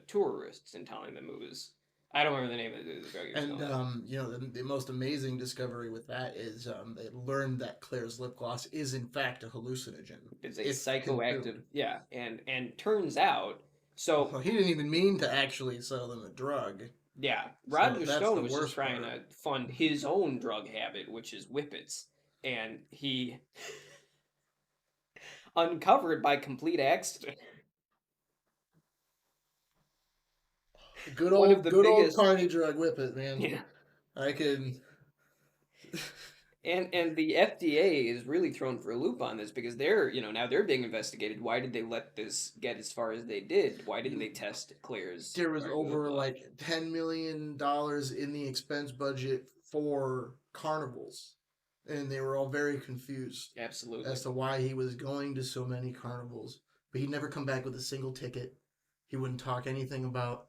tourists and telling them it was. I don't remember the name of the drug. And the most amazing discovery with that is they learned that Claire's lip gloss is in fact a hallucinogen. It's a psychoactive, yeah, and turns out so. Well, he didn't even mean to actually sell them a drug. Yeah, So Roger that's Stone the was just worst trying part. to fund his own drug habit, which is whippets, and he uncovered by complete accident one of the Good old biggest. party drug whippet, man. Yeah, I can. and the FDA is really thrown for a loop on this because they're now they're being investigated. Why did they let this get as far as they did? Why didn't they test Claire's There was sparkly lip over gloss? like $10 million in the expense budget for carnivals, and they were all very confused Absolutely. as to why he was going to so many carnivals. But he'd never come back with a single ticket. He wouldn't talk anything about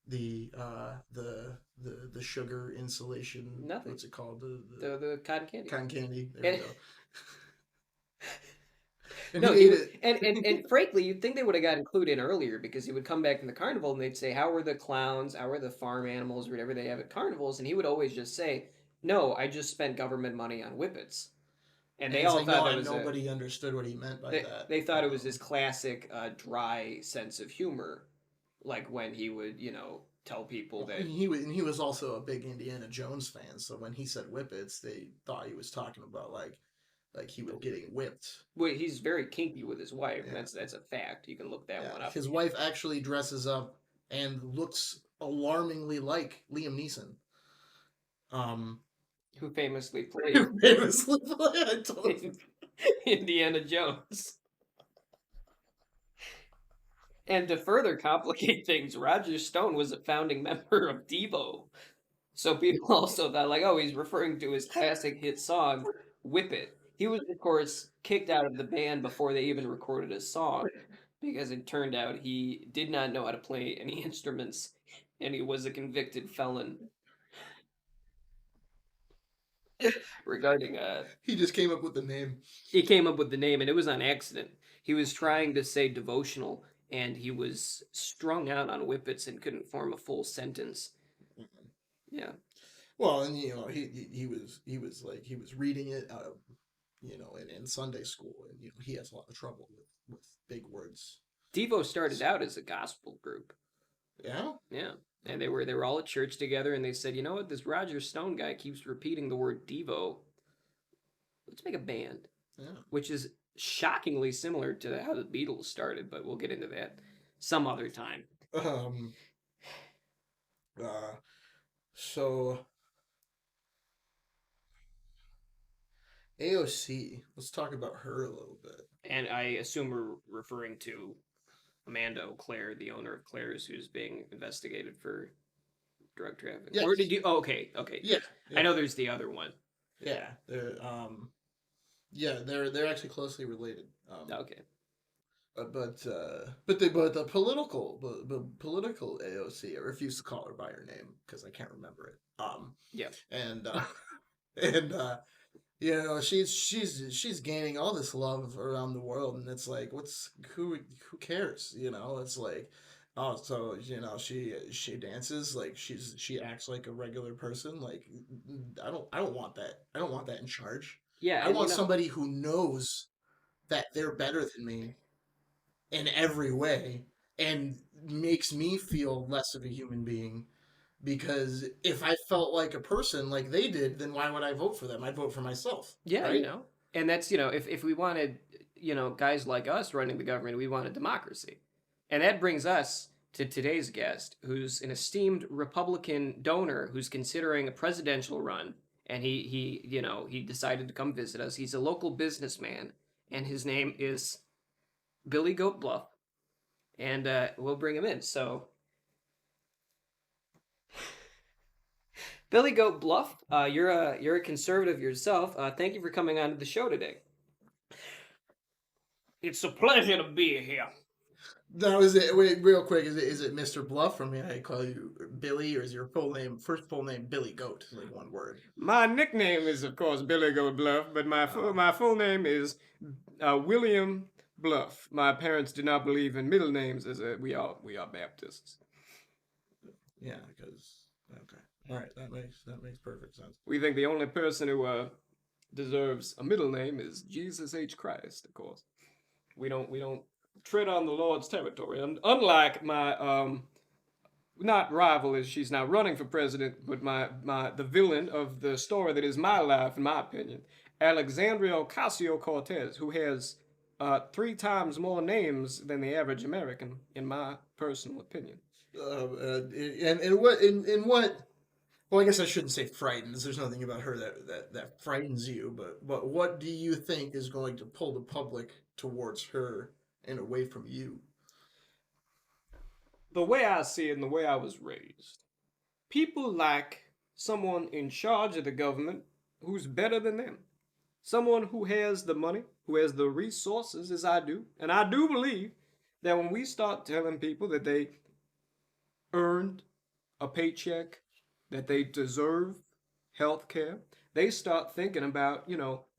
the the sugar insulation. Nothing. What's it called? The cotton candy. Cotton candy. There we And- go. And No, he ate it. and frankly, you'd think they would have got included in earlier because he would come back from the carnival and they'd say, "How are the clowns? How are the farm animals? Or whatever they have at carnivals?" And he would always just say, "No, I just spent government money on whippets." And they he's all like, thought no, that was nobody understood what he meant by that. they thought it was this classic dry sense of humor, like when he would tell people that And he was also a big Indiana Jones fan, so when he said whippets, they thought he was talking about like he was getting whipped. well, he's very kinky with his wife. Yeah. That's a fact. You can look that one Yeah. up. His wife actually dresses up and looks alarmingly like Liam Neeson. Who famously played Famously played. Indiana Jones. And to further complicate things, Roger Stone was a founding member of Devo. So people also thought, like, oh, he's referring to his classic hit song, Whip It. He was, of course, kicked out of the band before they even recorded a song because it turned out he did not know how to play any instruments and he was a convicted felon. Regarding He just came up with the name. he came up with the name and it was on accident. He was trying to say devotional and he was strung out on whippets and couldn't form a full sentence. Yeah. Well, and he was reading it in Sunday school, and he has a lot of trouble with big words. Devo started out as a gospel group. Yeah. Yeah. And they were all at church together, and they said, you know what, this Roger Stone guy keeps repeating the word Devo. Let's make a band, Yeah. which is shockingly similar to how the Beatles started, but we'll get into that some other time. Um. Uh. So AOC. Let's talk about her a little bit. And I assume we're referring to Amanda O'Clair, the owner of Claire's, who's being investigated for drug trafficking. Or did Yes. you? Oh, okay, okay. Yeah. I Yeah. know there's the other one. Yeah. They're Yeah. They're actually closely related. Okay. But the political AOC. I refuse to call her by her name because I can't remember it. Yeah. And and she's gaining all this love around the world, and it's like, who cares? It's like, oh, so she dances like she acts like a regular person. Like, I don't want that. I don't want that in charge. Yeah, I and want somebody who knows that they're better than me in every way and makes me feel less of a human being. Because if I felt like a person like they did, then why would I vote for them? I'd vote for myself, yeah, right? and that's if we wanted guys like us running the government, we wanted democracy, and that brings us to today's guest, who's an esteemed Republican donor who's considering a presidential run, and he decided to come visit us. He's a local businessman, and his name is Billy Goat Bluff, and we'll bring him in. So, Billy Goat Bluff, you're a conservative yourself. Thank you for coming on to the show today. It's a pleasure to be here. Now, is it wait real quick? Is it Mr. Bluff? From me, I call you Billy, or is your full name Billy Goat? Like one word. My nickname is, of course, Billy Goat Bluff, but my full name is William Bluff. My parents do not believe in middle names, as we are Baptists. Yeah, because okay, all right, that makes perfect sense. We think the only person who deserves a middle name is Jesus H. Christ, of course. We don't tread on the Lord's territory. And unlike my not rival, as she's now running for president, but the villain of the story that is my life, in my opinion, Alexandria Ocasio Cortez, who has 3 times more names than the average American, in my personal opinion. And what in what? Well, I guess I shouldn't say frightens. There's nothing about her that frightens you. But what do you think is going to pull the public towards her and away from you? The way I see it and the way I was raised, people like someone in charge of the government who's better than them. Someone who has the money, who has the resources, as I do. And I do believe that when we start telling people that they earned a paycheck, that they deserve health care, they start thinking about,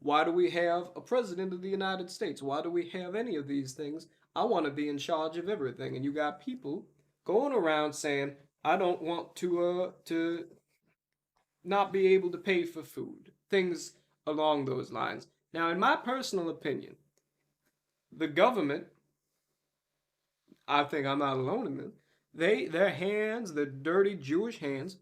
why do we have a president of the United States? Why do we have any of these things? I want to be in charge of everything. And you got people going around saying, I don't want to not be able to pay for food. Things along those lines. Now, in my personal opinion, the government, I think I'm not alone in this, their hands, the dirty Jewish hands,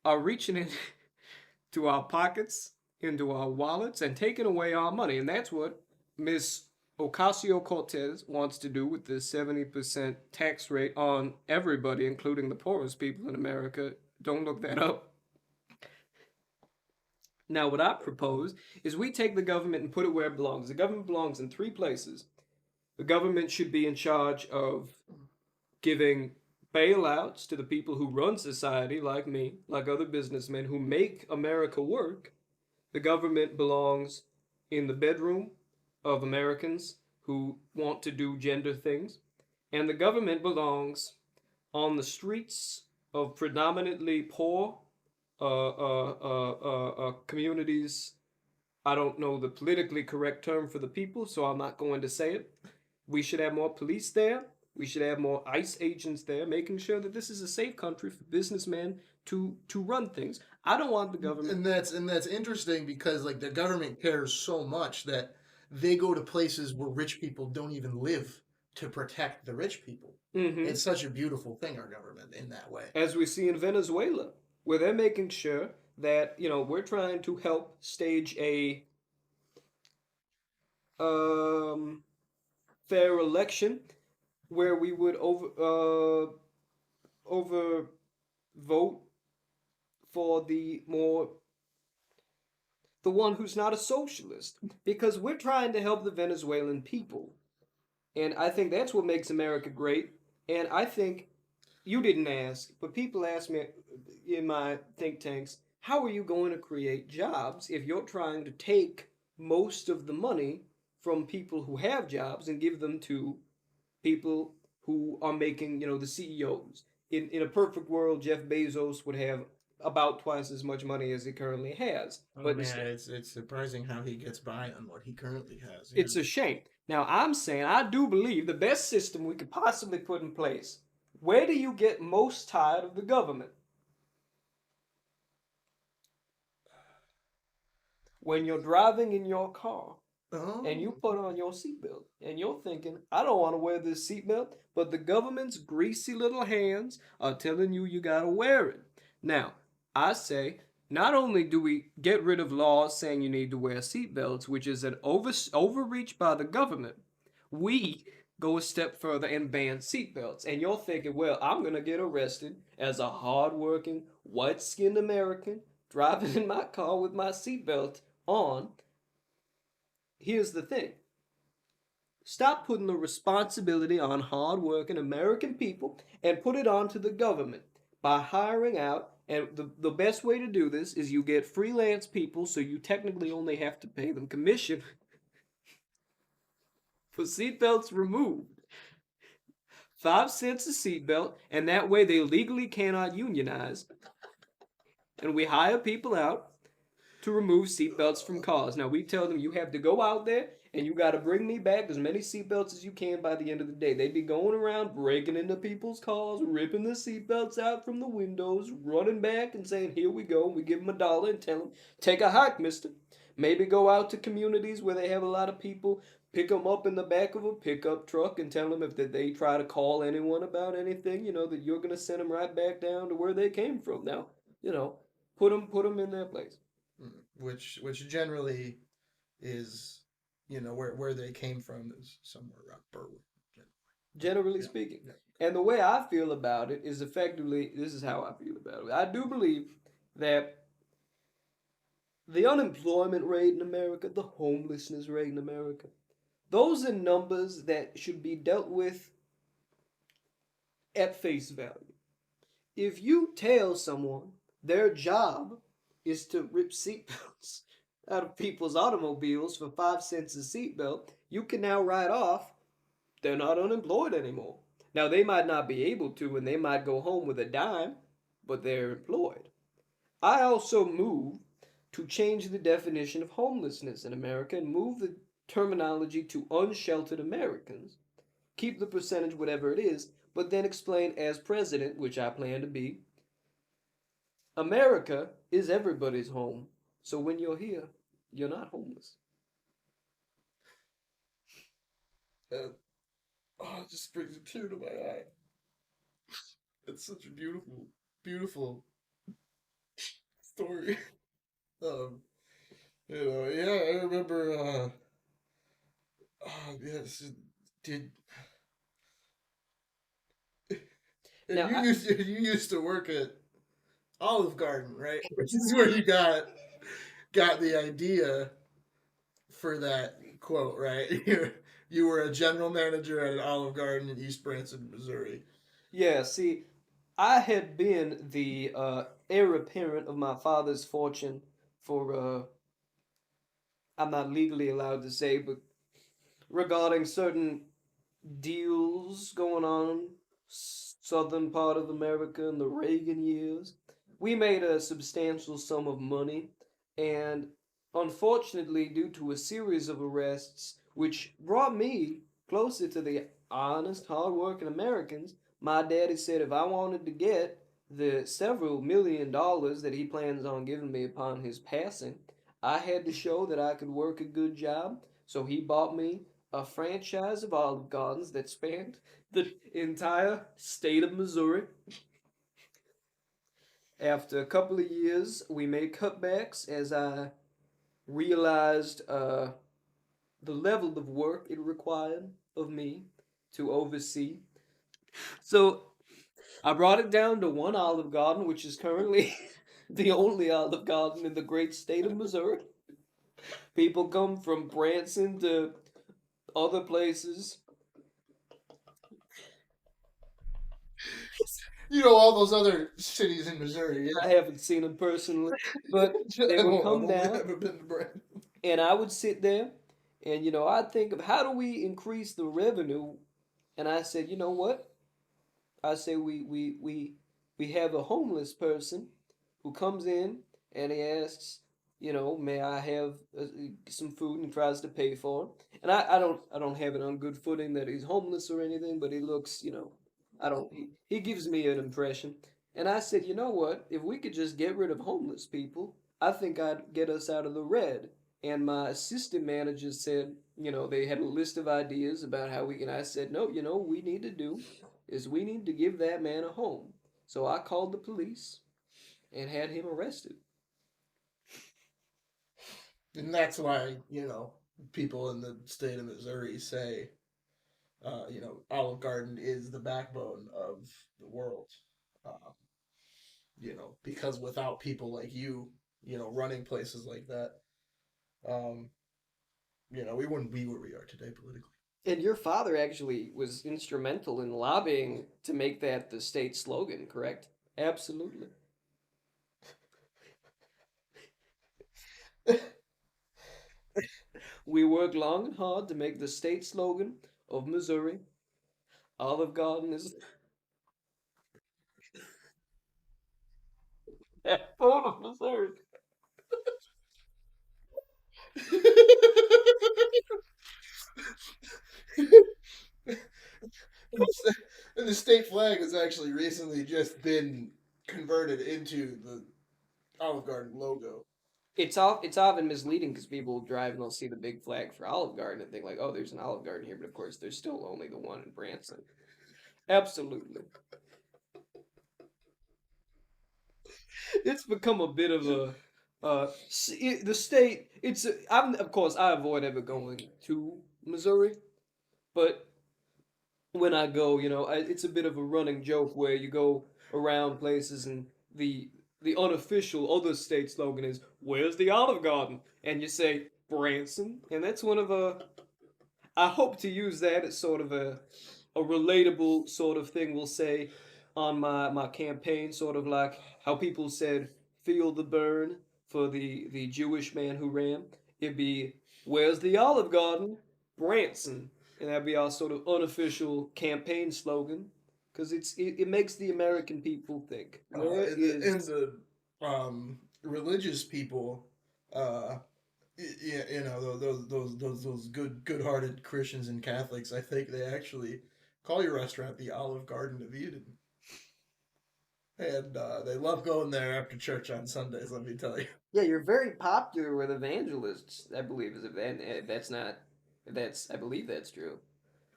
are reaching into our pockets, into our wallets, and taking away our money. And that's what Miss Ocasio Cortez wants to do with the 70% tax rate on everybody, including the poorest people in America. Don't look that up. Now, what I propose is we take the government and put it where it belongs. The government belongs in 3 places. The government should be in charge of giving bailouts to the people who run society, like me, like other businessmen who make America work. The government belongs in the bedroom of Americans who want to do gender things. And the government belongs on the streets of predominantly poor communities. I don't know the politically correct term for the people, so I'm not going to say it. We should have more police there. We should have more ICE agents there, making sure that this is a safe country for businessmen to run things. I don't want the government. And that's interesting because like the government cares so much that they go to places where rich people don't even live to protect the rich people. Mm-hmm. It's such a beautiful thing, our government, in that way. As we see in Venezuela, where they're making sure that we're trying to help stage a um, fair election where we would over vote for the one who's not a socialist, because we're trying to help the Venezuelan people. And I think that's what makes America great. And I think you didn't ask, but people ask me in my think tanks, how are you going to create jobs if you're trying to take most of the money from people who have jobs and give them to people who are making, the CEOs? In a perfect world, Jeff Bezos would have about twice as much money as he currently has. Oh But man, it's surprising how he gets by on what he currently has. Yeah. it's a shame. Now, I'm saying I do believe the best system we could possibly put in place. Where do you get most tired of the government? When you're driving in your car and you Oh. put on your seatbelt and you're thinking, I don't want to wear this seatbelt, but the government's greasy little hands are telling you you gotta wear it. Now, I say, not only do we get rid of laws saying you need to wear seatbelts, which is an overreach by the government, we go a step further and ban seatbelts. And you're thinking, well, I'm gonna get arrested as a hardworking, white-skinned American driving in my car with my seatbelt on. Here's the thing. Stop putting the responsibility on hardworking American people and put it onto the government by hiring out. And the best way to do this is you get freelance people, so you technically only have to pay them commission for seatbelts removed. 5 cents a seatbelt, and that way they legally cannot unionize. And we hire people out to remove seatbelts from cars. Now we tell them you have to go out there and you got to bring me back as many seatbelts as you can by the end of the day. They'd be going around breaking into people's cars, ripping the seatbelts out from the windows, running back and saying, "Here we go." We give them $1 and tell them, "Take a hike, mister." Maybe go out to communities where they have a lot of people, pick them up in the back of a pickup truck and tell them if they try to call anyone about anything, that you're going to send them right back down to where they came from. Now, put them in their place. Which generally is, where they came from is somewhere around Berwick. Generally Yeah, speaking. yeah. And the way I feel about it is effectively this is how I feel about it. I do believe that the unemployment rate in America, the homelessness rate in America, those are numbers that should be dealt with at face value. If you tell someone their job is to rip seatbelts out of people's automobiles for 5 cents a seatbelt, you can now write off they're not unemployed anymore. Now, they might not be able to, and they might go home with a dime, but they're employed. I also move to change the definition of homelessness in America and move the terminology to unsheltered Americans. Keep the percentage whatever it is, but then explain as president, which I plan to be, America is everybody's home. So when you're here, you're not homeless. Uh, oh, it just brings a tear to my eye. It's such a beautiful, beautiful story. Um, yeah, I remember. Oh, yes, did and Now, you used to work at Olive Garden, right? Which is where you got the idea for that quote, right? You were a general manager at an Olive Garden in East Branson, Missouri. yeah, see, I had been the heir apparent of my father's fortune for, I'm not legally allowed to say, but regarding certain deals going on southern part of America in the Reagan years. We made a substantial sum of money, and unfortunately, due to a series of arrests, which brought me closer to the honest, hardworking Americans, my daddy said if I wanted to get the several $1 million that he plans on giving me upon his passing, I had to show that I could work a good job. So he bought me a franchise of Olive Gardens that spanned the entire state of Missouri. After a couple of years, we made cutbacks as I realized the level of work it required of me to oversee. So I brought it down to one Olive Garden, which is currently the only Olive Garden in the great state of Missouri. People come from Branson to other places. You know all those other cities in Missouri. I haven't seen them personally, but Yeah. they would come I've only down, ever been to Brandon. and I would sit there, and I'd think of how do we increase the revenue, and I said, you know what? I say we have a homeless person who comes in and he asks, may I have some food and tries to pay for it. And I don't have it on good footing that he's homeless or anything, but he looks, I don't he gives me an impression. And I said, you know what? If we could just get rid of homeless people, I think I'd get us out of the red. And my assistant manager said, they had a list of ideas about how we can. I said, no, we need to do is we need to give that man a home. So I called the police and had him arrested. And that's why, people in the state of Missouri say, Olive Garden is the backbone of the world. Uh, because without people like you, running places like that, um, we wouldn't be where we are today politically. And your father actually was instrumental in lobbying to make that the state slogan, correct? Absolutely. We worked long and hard to make the state slogan of Missouri. Olive Garden is full of Missouri. And the state flag has actually recently just been converted into the Olive Garden logo. It's often misleading because people drive and they'll see the big flag for Olive Garden and think like, oh, there's an Olive Garden here, but of course there's still only the one in Branson. Absolutely. It's become a bit of a the state. I'm of course I avoid ever going to Missouri, but when I go, it's a bit of a running joke where you go around places and the unofficial other state slogan is "Where's the Olive Garden?" and you say Branson, and that's one of a. I hope to use that as sort of a relatable sort of thing we'll say on my campaign, sort of like how people said "Feel the burn" for the Jewish man who ran. It'd be "Where's the Olive Garden?" Branson, and that'd be our sort of unofficial campaign slogan because it makes the American people think. Where In is the religious people, uh, those good-hearted Christians and Catholics, I think they actually call your restaurant the Olive Garden of Eden, and they love going there after church on Sundays. Let me tell you. Yeah, you're very popular with evangelists. I believe is and that's not that's I believe that's true.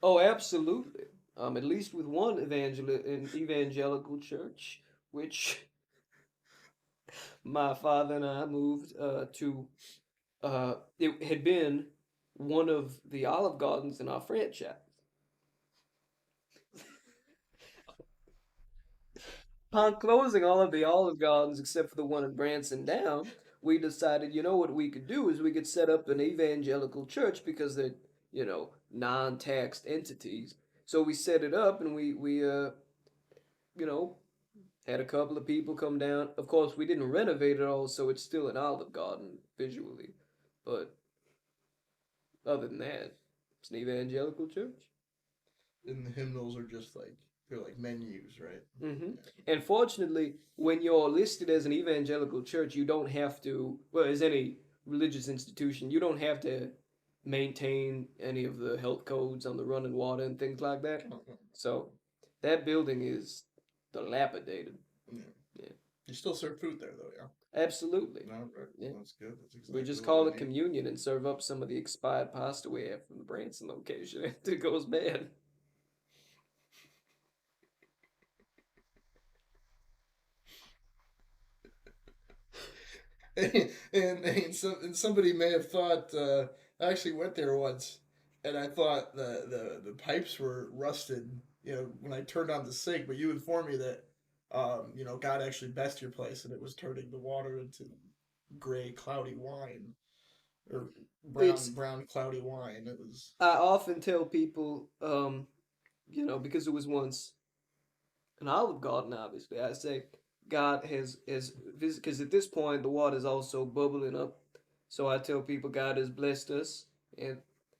Oh, absolutely. At least with one evangelical church, which my father and I moved to. It had been one of the Olive Gardens in our franchise. Upon closing all of the Olive Gardens except for the one in Branson down, we decided, what we could do is we could set up an evangelical church because they're, non-taxed entities. So we set it up and we you know, had a couple of people come down. Of course, we didn't renovate it all, so it's still an Olive Garden visually. But other than that, it's an evangelical church. And the hymnals are just like they're like menus, right? hmm And fortunately, when you're listed as an evangelical church, you don't have to, well, as any religious institution, you don't have to maintain any of the health codes on the running water and things like that. So that building is dilapidated. Yeah. Yeah. You still serve food there though, yeah. Absolutely. No, right. Yeah. That's good. That's We exactly just what we call it need. communion and serve up some of the expired pasta we have from the Branson location if it goes bad. And somebody may have thought I actually went there once, and I thought the pipes were rusted. You know, when I turned on the sink, but you informed me that God actually blessed your place, and it was turning the water into gray, cloudy wine or It's brown, cloudy wine. It was I often tell people, because it was once an Olive Garden, obviously. I say God has because at this point the water is also bubbling up. So I tell people God has blessed us and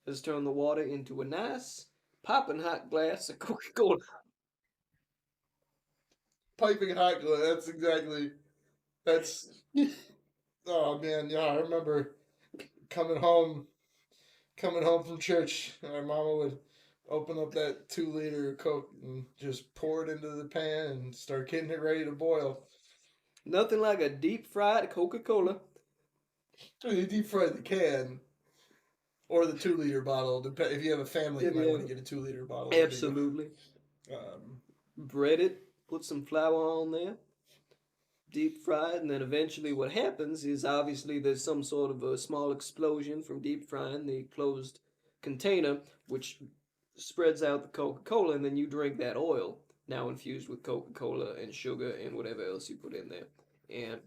has turned the water into a nice popping hot glass of Coca Cola. piping hot. That's exactly that's. Oh man, yeah, I remember coming home coming home from church, our mama would open up that 2 liter Coke and just pour it into the pan and start getting it ready to boil. Nothing like a deep fried Coca Cola. You deep fry the can or the 2 liter bottle. If you have a family, you If might you want to have get a 2 liter bottle. There you absolutely go. bread it, put some flour on there, deep fried, and then eventually what happens is obviously there's some sort of a small explosion from deep frying the closed container, which spreads out the Coca Cola, and then you drink that oil, now infused with Coca Cola and sugar and whatever else you put in there. And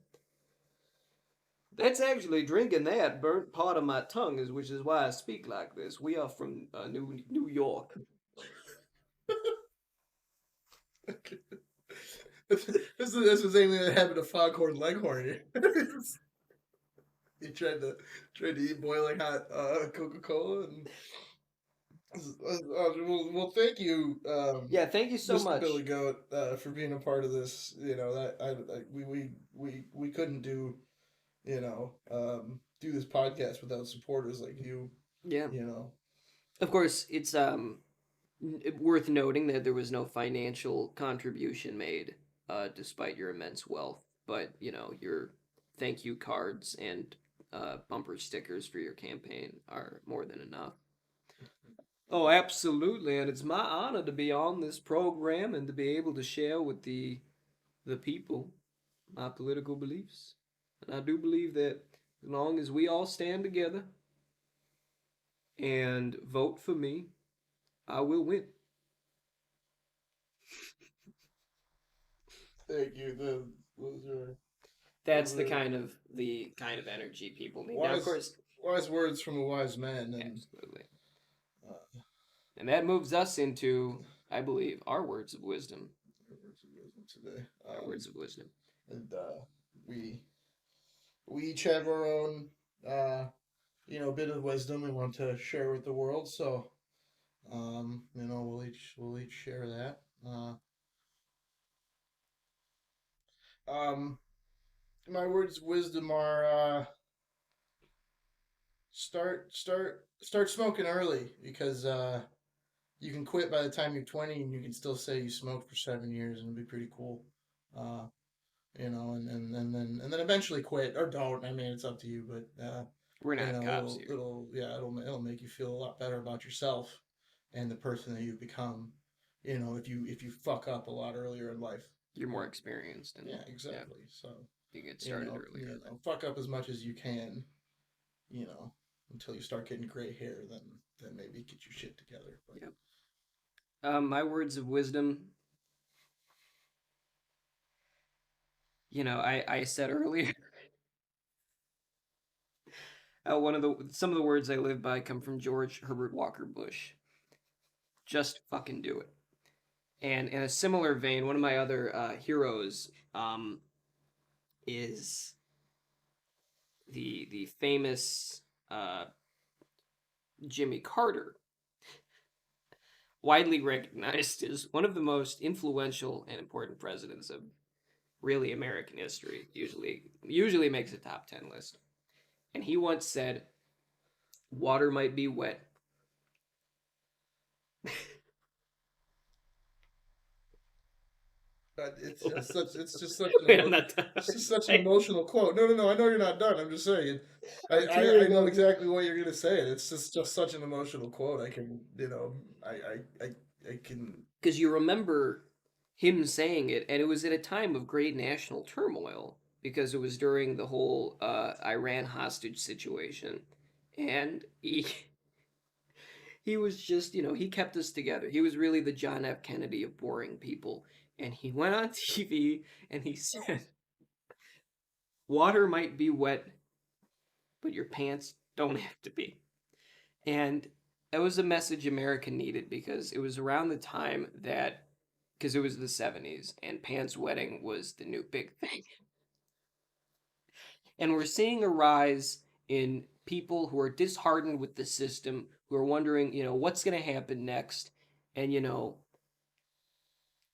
that's actually drinking that burnt part of my tongue, is which is why I speak like this. We are from New York. This is aiming at having a foghorn leghorn. He tried to eat boiling hot Coca Cola and well, thank you, Yeah, thank you so Mr. Billy much. Goat, for being a part of this. You know that we couldn't do this podcast without supporters like you. Yeah. You know, Of course, it's worth noting that there was no financial contribution made, despite your immense wealth. But your thank you cards and bumper stickers for your campaign are more than enough. Oh, absolutely, and it's my honor to be on this program and to be able to share with the people my political beliefs. And I do believe that as long as we all stand together and vote for me, I will win. thank you. Those are That's those are the kind of energy people need. Now, of wise course, wise words from a wise man, and absolutely. uh, And that moves us into, I believe, our words of wisdom. words of wisdom today. Our words of wisdom. And we we each have our own bit of wisdom we want to share with the world. So we'll each share that. Um, my words of wisdom are start smoking early because you can quit by the time you're 20 and you can still say you smoked for 7 years and it'll be pretty cool. Uh, and then eventually quit or don't. I mean, it's up to you, but We're not cops it'll here. it'll yeah it'll make you feel a lot better about yourself and the person that you've become. If you fuck up a lot earlier in life. You're more experienced, and Yeah, yeah, exactly. So you get started earlier. fuck up as much as you can. Until you start getting gray hair, then maybe get your shit together. But Yep. My words of wisdom. I said earlier. Some of the words I live by come from George Herbert Walker Bush. Just fucking do it. And in a similar vein, one of my other heroes is the famous Jimmy Carter, widely recognized as one of the most influential and important presidents of really American history. Usually makes a top 10 list. And he once said, "Water might be wet." It's just such an Wait, I'm not done. it's just such an emotional quote. No, no, no. I know you're not done. I'm just saying. I'm tearing I know up exactly what you're gonna say. It's just such an emotional quote. I can I can. because you remember him saying it, and it was at a time of great national turmoil because it was during the whole Iran hostage situation, and he was just, he kept us together. He was really the John F. Kennedy of boring people. And he went on TV and he said, water might be wet, but your pants don't have to be. And that was a message America needed because it was around the time that, because it was the 70s and pants wetting was the new big thing. And we're seeing a rise in people who are disheartened with the system, who are wondering, what's going to happen next. And,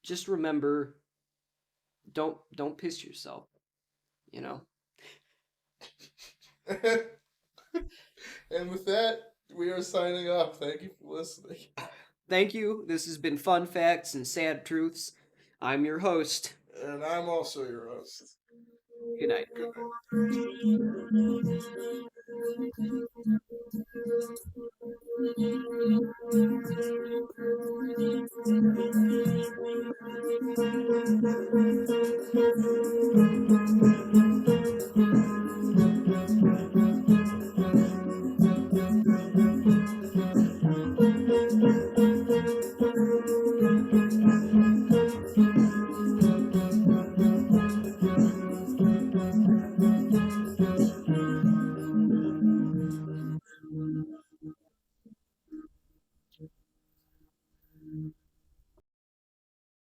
just remember, don't piss yourself, you know. And with that, we are signing off. Thank you for listening. Thank you. This has been Fun Facts and Sad Truths. I'm your host. And I'm also your host. Good night.